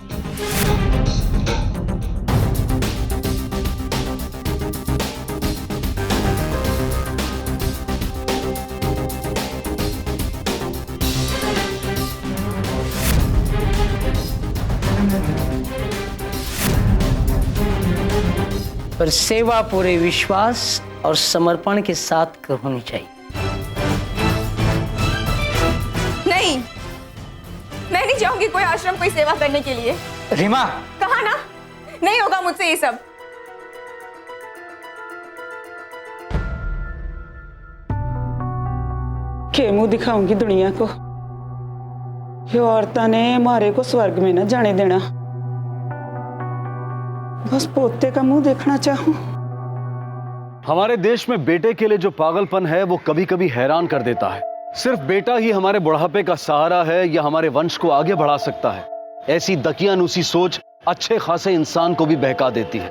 पर सेवा पूरे विश्वास और समर्पण के साथ होनी चाहिए। नहीं, मैं नहीं जाऊंगी कोई आश्रम कोई सेवा करने के लिए। रीमा, कहा ना, नहीं होगा मुझसे ये सब। के मुंह दिखाऊंगी दुनिया को। ये औरतां ने मारे को स्वर्ग में न जाने देना। बस पोते का मुंह देखना चाहूं। हमारे देश में बेटे के लिए जो पागलपन है वो कभी कभी हैरान कर देता है। सिर्फ बेटा ही हमारे बुढ़ापे का सहारा है या हमारे वंश को आगे बढ़ा सकता है। ऐसी दकियानूसी सोच अच्छे खासे इंसान को भी बहका देती है,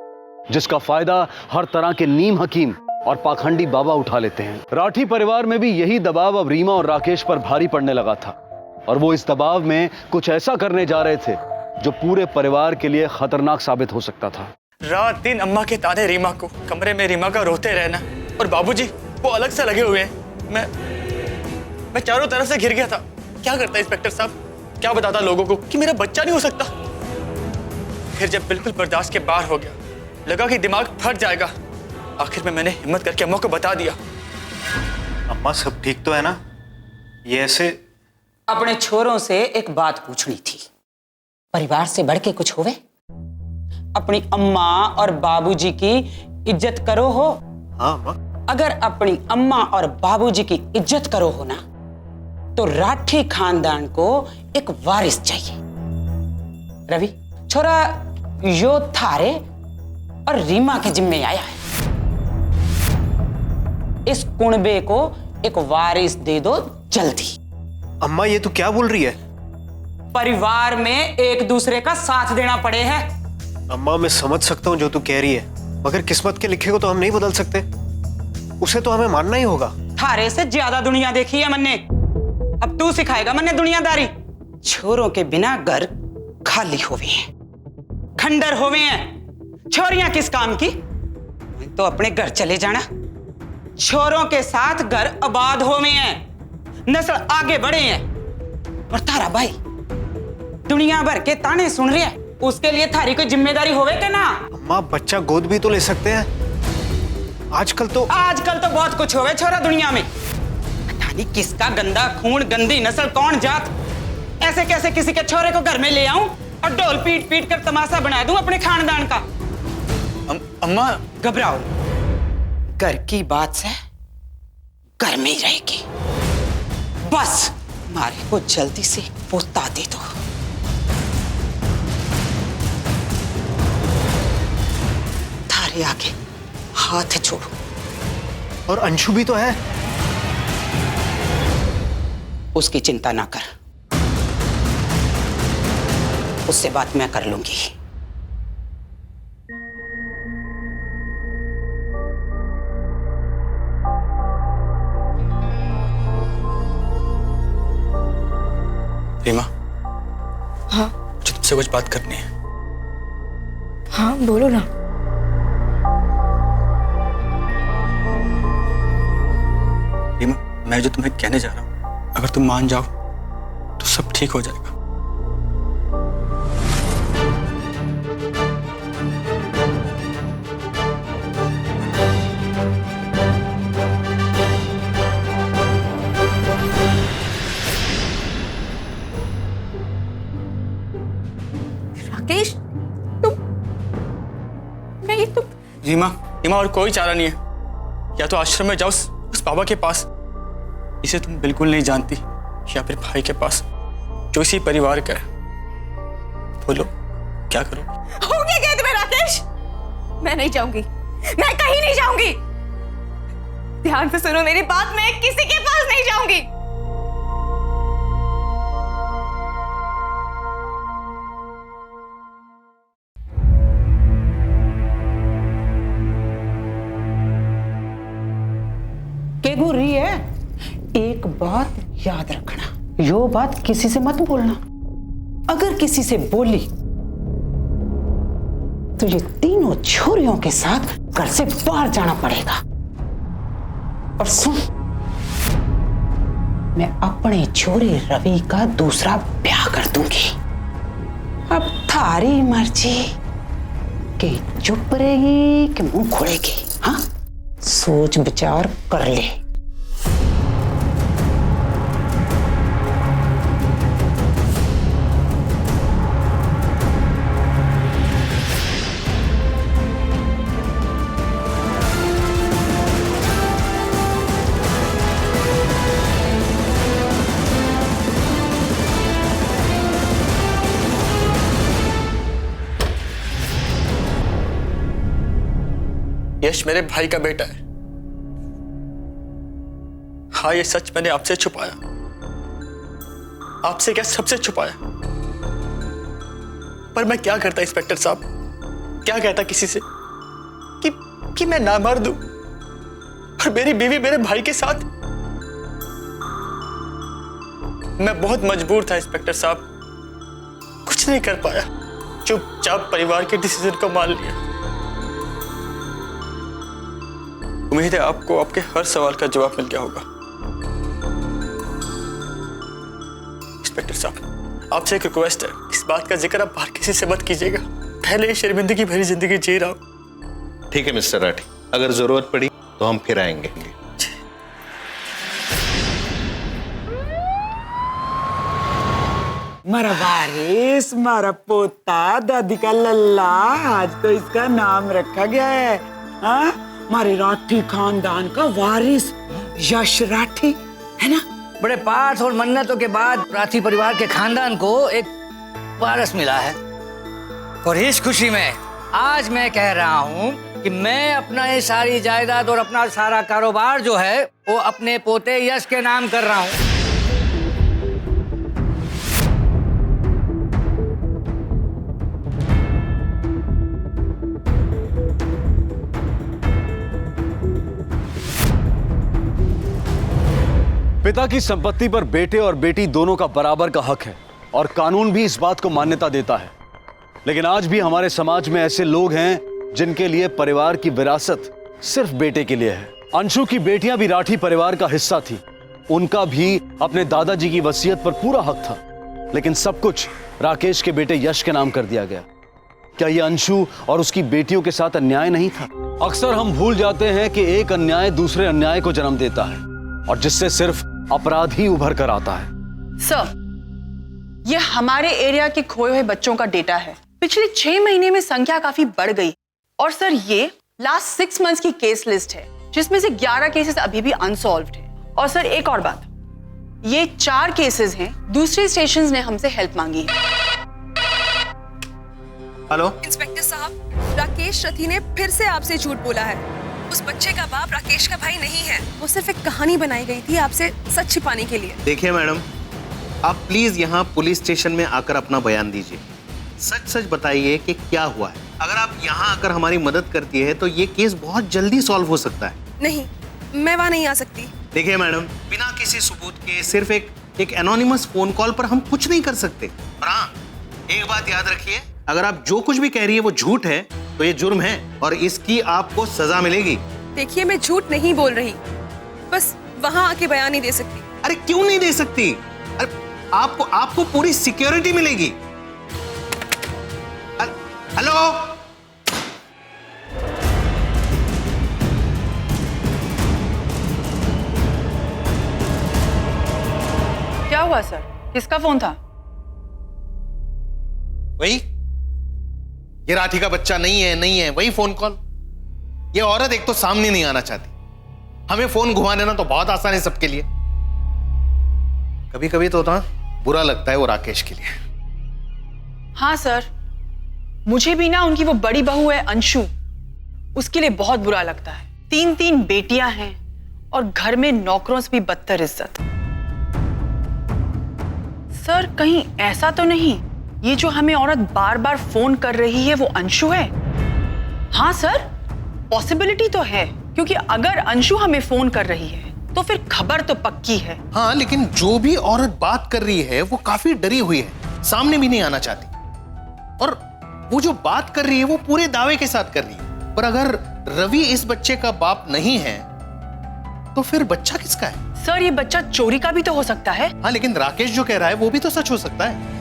जिसका फायदा हर तरह के नीम हकीम और पाखंडी बाबा उठा लेते हैं। राठी परिवार में भी यही दबाव अब रीमा और राकेश पर भारी पड़ने लगा था और वो इस दबाव में कुछ ऐसा करने जा रहे थे जो पूरे परिवार के लिए खतरनाक साबित हो सकता था। रात दिन अम्मा के ताने रीमा को, कमरे में रीमा का रोते रहना और बाबूजी वो अलग से लगे हुए हैं। मैं चारों तरफ से घिर गया था। क्या करता इंस्पेक्टर साहब, क्या बताता लोगों को कि मेरा बच्चा नहीं हो सकता। फिर जब बिल्कुल बर्दाश्त के बाहर हो गया, लगा कि दिमाग फट जाएगा, आखिर में मैंने हिम्मत करके अम्मा को बता दिया। अम्मा सब ठीक तो है ना? ये ऐसे अपने छोरों से एक बात पूछनी थी। परिवार से बढ़ के कुछ होवे? अपनी अम्मा और बाबूजी की इज्जत करो हो। हाँ अम्मा। अगर अपनी अम्मा और बाबूजी की इज्जत करो हो ना, तो राठी खानदान को एक वारिस चाहिए। रवि, छोरा यो थारे और रीमा के जिम्मे आया है। इस कुणबे को एक वारिस दे दो जल्दी। अम्मा ये तू क्या बोल रही है? परिवार में एक दूसरे का साथ देना पड़े है। अम्मा मैं समझ सकता हूँ जो तू कह रही है, मगर किस्मत के लिखे को तो हम नहीं बदल सकते। उसे तो हमें मानना ही होगा। थारे से ज्यादा दुनिया देखी है मन्ने। अब तू सिखाएगा मन्ने दुनियादारी। छोरों के बिना घर खाली होवे हैं, खंडर होवे हैं। छोरियां किस काम की? तो अपने घर चले जाना। छोरों के साथ घर आबाद होवे हैं, नस्ल आगे बढ़े हैं। और तारा भाई दुनिया भर के ताने सुन रहे हैं, उसके लिए थारी कोई जिम्मेदारी होवे के ना? अम्मा बच्चा गोद भी तो ले सकते हैं। आजकल तो बहुत कुछ होवे छोरा दुनिया में। पता नहीं किसका गंदा खून, गंदी नस्ल, कौन जात। ऐसे कैसे किसी के छोरे को घर में ले आऊं और ढोल पीट पीट कर तमाशा बना दूं अपने खानदान का? अम्मा घबराओ, घर की बात से घर में ही रहेगी। बस मारे को जल्दी से पोता दे दो। थारे आगे हाथ छोड़ो। और अंशु भी तो है। उसकी चिंता ना कर, उससे बात मैं कर लूंगी। रीमा, हाँ मुझे तुमसे कुछ बात करनी है। हाँ बोलो ना। रीमा, मैं जो तुम्हें कहने जा रहा हूं, अगर तुम मान जाओ तो सब ठीक हो जाएगा। राकेश तुम नहीं तुम रीमा रीमा और कोई चारा नहीं है, या तो आश्रम में जाओ उस बाबा के पास, इसे तुम बिल्कुल नहीं जानती, या फिर भाई के पास जो इसी परिवार का है। बोलो क्या करो? हो क्या गया तुम्हें राकेश? मैं नहीं जाऊंगी, मैं कहीं नहीं जाऊंगी। ध्यान से सुनो मेरी बात, मैं किसी के पास नहीं जाऊंगी। के बोल रही है? एक बात याद रखना, यो बात किसी से मत बोलना। अगर किसी से बोली तो ये तीनों छोरियों के साथ घर से बाहर जाना पड़ेगा। और सुन, मैं अपने छोरे रवि का दूसरा ब्याह कर दूंगी। अब थारी मर्जी कि चुप रहेगी कि मुंह खोलेगी। हाँ, सोच विचार कर ले। यश मेरे भाई का बेटा है। हाँ, ये सच मैंने आपसे छुपाया। आपसे क्या सबसे छुपाया? पर मैं क्या करता इंस्पेक्टर साहब, क्या कहता किसी से कि मैं ना मार दूं, और मेरी बीवी मेरे भाई के साथ। मैं बहुत मजबूर था इंस्पेक्टर साहब, कुछ नहीं कर पाया, चुपचाप परिवार के डिसीजन को मान लिया। उम्मीद है आपको आपके हर सवाल का जवाब मिल गया होगा। इंस्पेक्टर साहब, आपसे एक रिक्वेस्ट है, इस बात का जिक्र आप बाहर किसी से मत कीजिएगा। पहले ये शर्मिंदगी भरी जिंदगी जी रहा हूं। ठीक है मिस्टर राठी, अगर जरूरत पड़ी तो हम फिर आएंगे। मारा वारिस, मारा पोता, दादी का लल्ला, आज तो इसका नाम रखा गया है। हाँ, हमारे राठी खानदान का वारिस यश राठी, है ना? बड़े पाठ और मन्नतों के बाद राठी परिवार के खानदान को एक वारिस मिला है, और इस खुशी में आज मैं कह रहा हूँ कि मैं अपना ये सारी जायदाद और अपना सारा कारोबार जो है वो अपने पोते यश के नाम कर रहा हूँ। पिता की संपत्ति पर बेटे और बेटी दोनों का बराबर का हक है, और कानून भी इस बात को मान्यता देता है। लेकिन आज भी हमारे समाज में ऐसे लोग हैं जिनके लिए परिवार की विरासत सिर्फ बेटे के लिए है। अंशु की बेटियां भी राठी परिवार का हिस्सा थी, उनका भी अपने दादाजी की वसीयत पर पूरा हक था, लेकिन सब कुछ राकेश के बेटे यश के नाम कर दिया गया। क्या यह अंशु और उसकी बेटियों के साथ अन्याय नहीं था? अक्सर हम भूल जाते हैं कि एक अन्याय दूसरे अन्याय को जन्म देता है, और जिससे सिर्फ अपराध ही उभर कर आता है। सर, ये हमारे एरिया के खोए हुए बच्चों का डेटा है। पिछले 6 महीने में संख्या काफी बढ़ गई, और सर ये लास्ट 6 मंथ्स की केस लिस्ट है, जिसमें से 11 केसेस अभी भी अनसॉल्व्ड है। और सर एक और बात, ये 4 केसेस हैं, दूसरे स्टेशंस ने हमसे हेल्प मांगी है। हेलो इंस्पेक्टर साहब, राकेश रथी ने फिर से आपसे झूठ बोला है। उस बच्चे का बाप राकेश का भाई नहीं है, वो सिर्फ एक कहानी बनाई गई थी आपसे सच छिपाने के लिए। देखिए मैडम, आप प्लीज यहाँ पुलिस स्टेशन में आकर अपना बयान दीजिए। सच सच बताइए कि क्या हुआ है। अगर आप यहाँ आकर हमारी मदद करती है तो ये केस बहुत जल्दी सॉल्व हो सकता है। नहीं, मैं वहाँ नहीं आ सकती। देखिए मैडम, बिना किसी सबूत के सिर्फ एक एनोनिमस फोन कॉल पर हम कुछ नहीं कर सकते। और हाँ, एक बात याद रखिए, अगर आप जो कुछ भी कह रही है वो झूठ है तो ये जुर्म है, और इसकी आपको सजा मिलेगी। देखिए, मैं झूठ नहीं बोल रही, बस वहाँ आके बयान नहीं दे सकती। अरे क्यों नहीं दे सकती? अरे आपको पूरी सिक्योरिटी मिलेगी। हेलो, क्या हुआ सर, किसका फोन था? वही ये राठी का बच्चा नहीं है, वही फोन कॉल। ये औरत एक तो सामने नहीं आना चाहती, हमें फोन घुमा देना तो बहुत आसान है सबके लिए। कभी कभी तो ना बुरा लगता है वो राकेश के लिए। हाँ सर, मुझे भी ना उनकी वो बड़ी बहू है अंशु, उसके लिए बहुत बुरा लगता है। 3 बेटियां हैं और घर में नौकरों से भी बदतर इज्जत। सर कहीं ऐसा तो नहीं ये जो हमें औरत बार बार फोन कर रही है वो अंशु है? हाँ सर, पॉसिबिलिटी तो है, क्योंकि अगर अंशु हमें फोन कर रही है तो फिर खबर तो पक्की है। हाँ, लेकिन जो भी औरत बात कर रही है वो काफी डरी हुई है, सामने भी नहीं आना चाहती। और वो जो बात कर रही है वो पूरे दावे के साथ कर रही है। पर अगर रवि इस बच्चे का बाप नहीं है तो फिर बच्चा किसका है? सर ये बच्चा चोरी का भी तो हो सकता है। हाँ, लेकिन राकेश जो कह रहा है वो भी तो सच हो सकता है।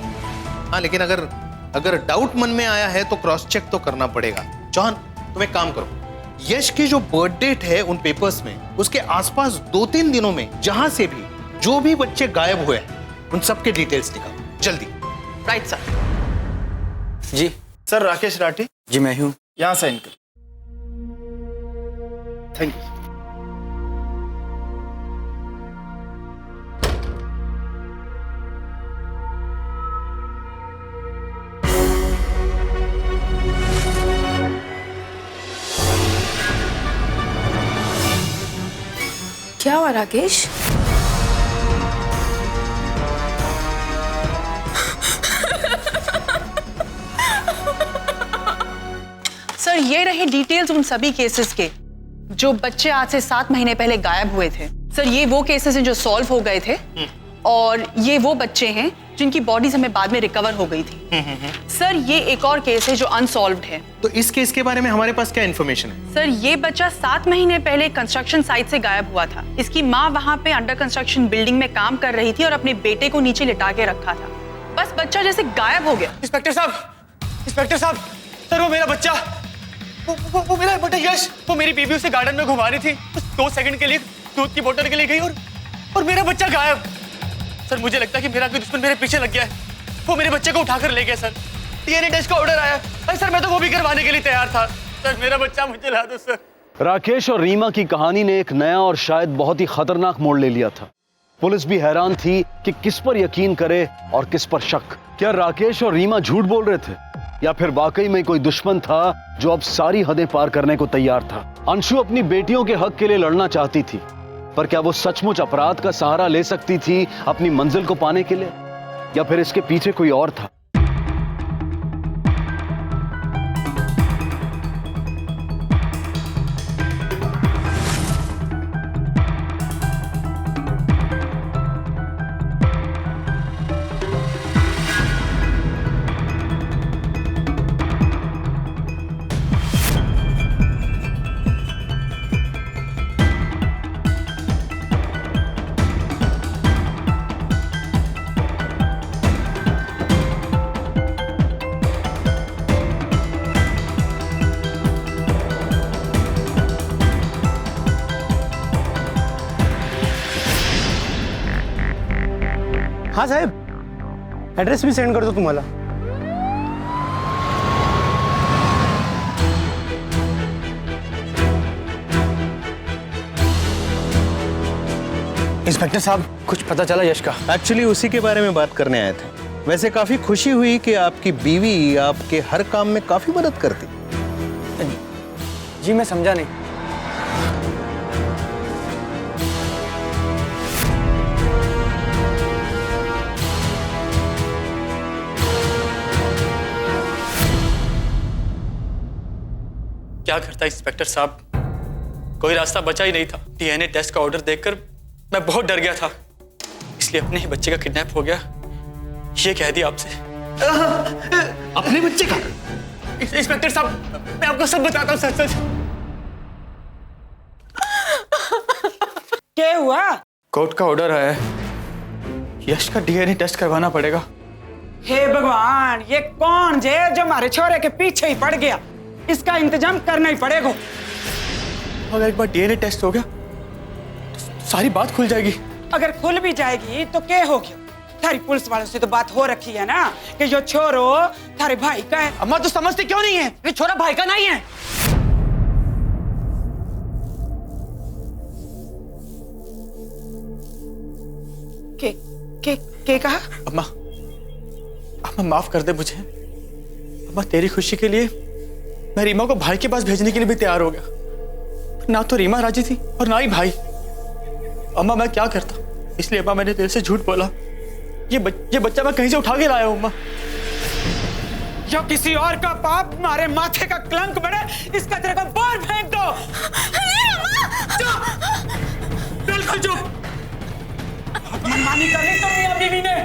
हाँ, लेकिन अगर डाउट मन में आया है तो क्रॉस चेक तो करना पड़ेगा। जॉन, तुम एक काम करो, यश की जो बर्थ डेट है उन पेपर्स में, उसके आसपास 2-3 दिनों में जहां से भी जो भी बच्चे गायब हुए उन सबके डिटेल्स निकालो जल्दी। Right sir. जी सर, राकेश राठी। जी मैं हूँ। यहां साइन कर। Thank you. क्या हुआ राकेश? सर ये रहे डिटेल्स उन सभी केसेस के जो बच्चे आज से 7 महीने पहले गायब हुए थे। सर ये वो केसेस हैं जो सॉल्व हो गए थे और ये वो बच्चे हैं जिनकी बॉडीज हमें बाद में रिकवर हो गई थी। सर ये एक और केस है जो अनसॉल्व्ड है। तो इस केस के बारे में हमारे पास क्या इन्फॉर्मेशन है? सर ये बच्चा 7 महीने पहले कंस्ट्रक्शन साइट से गायब हुआ था। इसकी माँ वहाँ पे अंडर कंस्ट्रक्शन बिल्डिंग में काम कर रही थी और अपने बेटे को नीचे लिटा के रखा था। बस बच्चा जैसे गायब हो गया। इंस्पेक्टर साहब, सर वो मेरा बच्चा, वो मेरा बेटा यश, वो मेरी बीबी उसे गार्डन में घुमा रही थी, बस 2 सेकंड के लिए दूध की बोतल के लिए गई और मेरा बच्चा गायब। सर मुझे लगता है कि मेरा कोई दुश्मन मेरे पीछे लग गया है, वो मेरे बच्चे को उठाकर ले गया। सर डीएनए टेस्ट का ऑर्डर आया। अरे सर मैं तो वो भी करवाने के लिए तैयार था। सर मेरा बच्चा मुझे ला दो सर। राकेश और रीमा की कहानी ने एक नया और शायद बहुत ही खतरनाक मोड़ ले लिया था। पुलिस भी हैरान थी कि किस पर यकीन करे और किस पर शक। क्या राकेश और रीमा झूठ बोल रहे थे या फिर वाकई में कोई दुश्मन था जो अब सारी हदें पार करने को तैयार था? अंशु अपनी बेटियों के हक के लिए लड़ना चाहती थी, पर क्या वो सचमुच अपराध का सहारा ले सकती थी अपनी मंजिल को पाने के लिए, या फिर इसके पीछे कोई और था? हाँ साहेब, एड्रेस भी सेंड कर दो तुम्हाला। इंस्पेक्टर साहब, कुछ पता चला यश का? एक्चुअली उसी के बारे में बात करने आए थे। वैसे काफी खुशी हुई कि आपकी बीवी आपके हर काम में काफी मदद करती। जी मैं समझा नहीं। क्या करता इंस्पेक्टर साहब, कोई रास्ता बचा ही नहीं था। डीएनए टेस्ट का ऑर्डर देखकर मैं बहुत डर गया था, इसलिए अपने ही बच्चे का किडनैप हो गया। ये कह दिया आपसे। अपने बच्चे का? इंस्पेक्टर साहब मैं आपको सब बताता हूँ सच सच। क्या हुआ? कोर्ट का ऑर्डर आया है, यश का डीएनए टेस्ट करवाना पड़ेगा। हे भगवान, ये कौन है जो हमारे छोरे के पीछे ही पड़ गया? इसका इंतजाम करना ही पड़ेगा। अगर एक बार डीएनए टेस्ट हो गया तो सारी बात खुल जाएगी। अगर खुल भी जाएगी तो क्या हो गया? थारी पुलिस वालों से तो बात हो रखी है ना कि जो छोरो थारे भाई का है। अम्मा तो समझती क्यों नहीं है? ये छोरा भाई का नहीं है। के कहा? अम्मा, अम्मा माफ कर दे मुझे। अम्मा तेरी खुशी के लिए मैं रीमा को भाई के पास भेजने के लिए भी तैयार हो गया। ना तो रीमा राजी थी और ना ही भाई। अम्मा मैं क्या करता, इसलिए अम्मा मैंने तेरे से झूठ बोला। ये बच्चा मैं कहीं से उठा के लाया हूं अम्मा। जो किसी और का पाप मारे माथे का कलंक बने, इसका तेरे को बाहर फेंक दो। बिल्कुल चुप। मनमानी कर ली तुम मियां बीवी ने।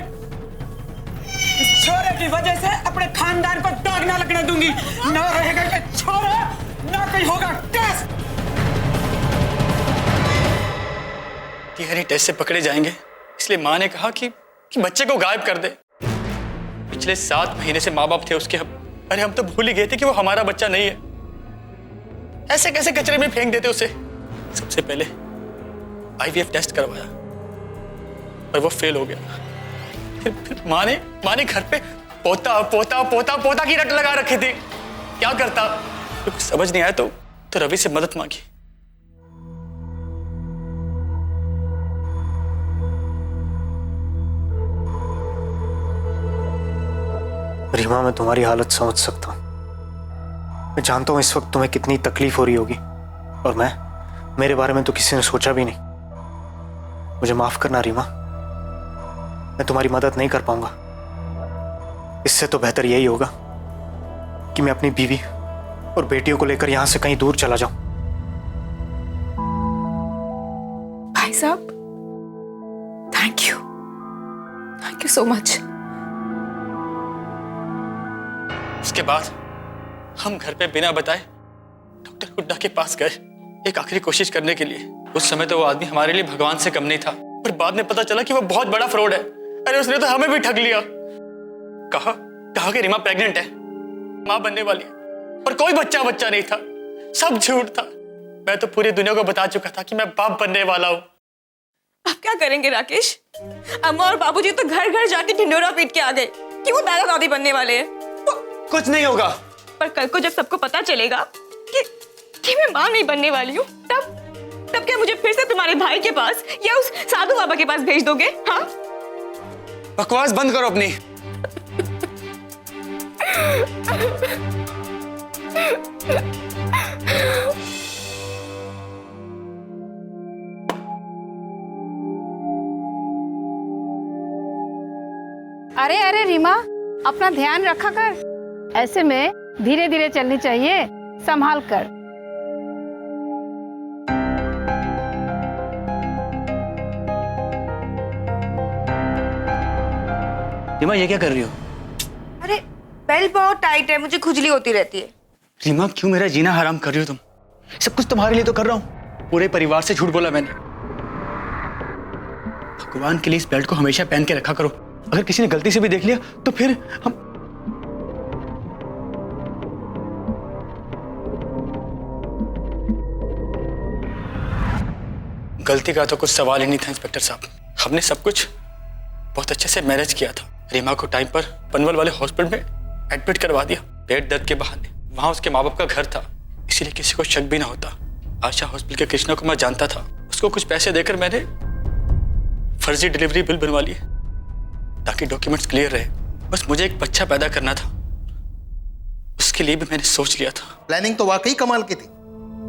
इस छोरे की वजह से अपने खानदान को दाग ना लगने दूंगी। ना रहेगा ये छोरा, ना कहीं होगा टेस्ट। तिहारी टेस्ट से पकड़े जाएंगे, इसलिए माँ ने कहा कि बच्चे को गायब कर दे। पिछले 7 महीने से माँ बाप थे उसके। अरे हम तो भूल ही गए थे कि वो हमारा बच्चा नहीं है। ऐसे कैसे कचरे में फेंक देते उसे। सबसे पहले IVF टेस्ट करवाया और वो फेल हो गया। फिर माँ ने घर पे पोता पोता पोता पोता की रट लगा रखी थी। क्या करता, कुछ समझ नहीं आया तो रवि से मदद मांगी। रीमा, मैं तुम्हारी हालत समझ सकता हूं। मैं जानता हूं इस वक्त तुम्हें कितनी तकलीफ हो रही होगी, और मेरे बारे में तो किसी ने सोचा भी नहीं। मुझे माफ करना रीमा, मैं तुम्हारी मदद नहीं कर पाऊंगा। इससे तो बेहतर यही होगा कि मैं अपनी बीवी और बेटियों को लेकर यहां से कहीं दूर चला जाऊं। भाई साहब, थैंक यू सो मच। उसके बाद हम घर पे बिना बताए डॉक्टर हुड्डा के पास गए एक आखिरी कोशिश करने के लिए। उस समय तो वो आदमी हमारे लिए भगवान से कम नहीं था, पर बाद में पता चला कि वो बहुत बड़ा फ्रॉड है। अरे उसने तो हमें भी ठग लिया। कहा कि रीमा प्रेग्नेंट है, मां बनने वाली है, पर कोई बच्चा नहीं था। सब झूठ था। मैं तो पूरी दुनिया को बता चुका था कि मैं बाप बनने वाला हूं। अब क्या करेंगे राकेश? अम्मा और बाबूजी तो घर घर जाके ढिंडोरा पीट के आ गए कि वो दादा दादी बनने वाले हैं। कुछ नहीं होगा। पर कल को जब सबको पता चलेगा कि मैं मां नहीं बनने वाली हूँ, तब क्या मुझे फिर से तुम्हारे भाई के पास या उस साधु बाबा के पास भेज दोगे? हाँ, बकवास बंद करो अपनी। अरे रीमा, अपना ध्यान रखा कर। ऐसे में धीरे धीरे चलनी चाहिए, संभाल कर। रीमा, ये क्या कर रही हो? अरे बेल्ट बहुत टाइट है, मुझे खुजली होती रहती है। रीमा, क्यों मेरा जीना हराम कर रही हो तुम? सब कुछ तुम्हारे लिए तो कर रहा हूं। पूरे परिवार से झूठ बोला मैंने। भगवान के लिए इस बेल्ट को हमेशा पहन के रखा करो। अगर किसी ने गलती से भी देख लिया तो फिर हम गलती का तो कुछ सवाल ही नहीं था इंस्पेक्टर साहब। हमने सब कुछ बहुत अच्छे से मैनेज किया था। रीमा को टाइम पर पनवल वाले हॉस्पिटल में एडमिट करवा दिया पेट दर्द के बहाने। वहां उसके माँ बाप का घर था, इसीलिए किसी को शक भी ना होता। आशा हॉस्पिटल के कृष्णा को मैं जानता था। उसको कुछ पैसे देकर मैंने फर्जी डिलीवरी बिल बनवा लिए ताकि डॉक्यूमेंट्स क्लियर रहे। बस मुझे एक बच्चा पैदा करना था, उसके लिए भी मैंने सोच लिया था। प्लानिंग तो वाकई कमाल की थी,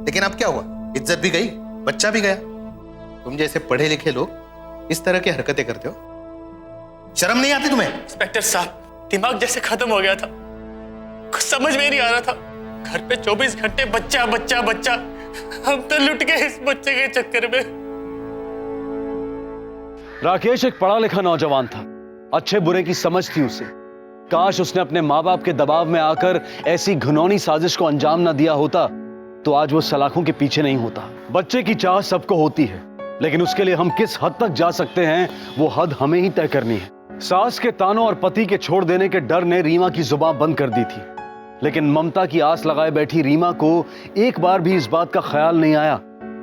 लेकिन अब क्या हुआ? इज्जत भी गई, बच्चा भी गया। तुम जैसे पढ़े लिखे लोग इस तरह की हरकतें करते हो, शर्म नहीं आती तुम्हें? इंस्पेक्टर साहब, दिमाग जैसे खत्म हो गया था। कुछ समझ में नहीं आ रहा था। घर पे 24 घंटे बच्चा बच्चा बच्चा। हम तो लुट गए इस बच्चे के चक्कर में। राकेश एक पढ़ा लिखा नौजवान था, अच्छे बुरे की समझ थी उसे। काश उसने अपने माँ बाप के दबाव में आकर ऐसी घिनौनी साजिश को अंजाम ना दिया होता तो आज वो सलाखों के पीछे नहीं होता। बच्चे की चाह सबको होती है, लेकिन उसके लिए हम किस हद तक जा सकते हैं वो हद हमें ही तय करनी है। सास के तानों और पति के छोड़ देने के डर ने रीमा की जुबान बंद कर दी थी, लेकिन ममता की आस लगाए बैठी रीमा को एक बार भी इस बात का ख्याल नहीं आया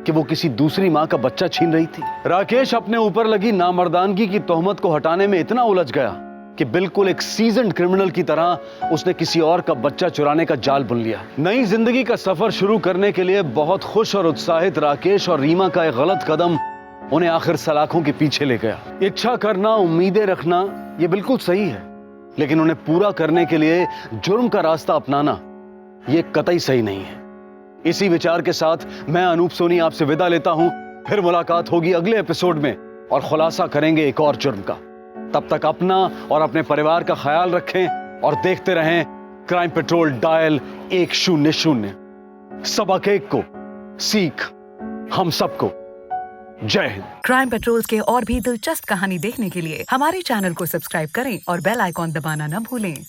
कि वो किसी दूसरी माँ का बच्चा छीन रही थी। राकेश अपने ऊपर लगी नामर्दानगी की तोहमत को हटाने में इतना उलझ गया कि बिल्कुल एक सीजन्ड क्रिमिनल की तरह उसने किसी और का बच्चा चुराने का जाल बुन लिया। नई जिंदगी का सफर शुरू करने के लिए बहुत खुश और उत्साहित राकेश और रीमा का एक गलत कदम उन्हें आखिर सलाखों के पीछे ले गया। इच्छा करना, उम्मीदें रखना, ये बिल्कुल सही है, लेकिन उन्हें पूरा करने के लिए जुर्म का रास्ता अपनाना ये कतई सही नहीं है। इसी विचार के साथ मैं अनूप सोनी आपसे विदा लेता हूं। फिर मुलाकात होगी अगले एपिसोड में और खुलासा करेंगे एक और जुर्म का। तब तक अपना और अपने परिवार का ख्याल रखें और देखते रहें क्राइम पेट्रोल डायल 100। सबक एक को सीख हम सबको। जय हिंद। क्राइम पेट्रोल के और भी दिलचस्प कहानी देखने के लिए हमारे चैनल को सब्सक्राइब करें और बेल आइकॉन दबाना न भूलें।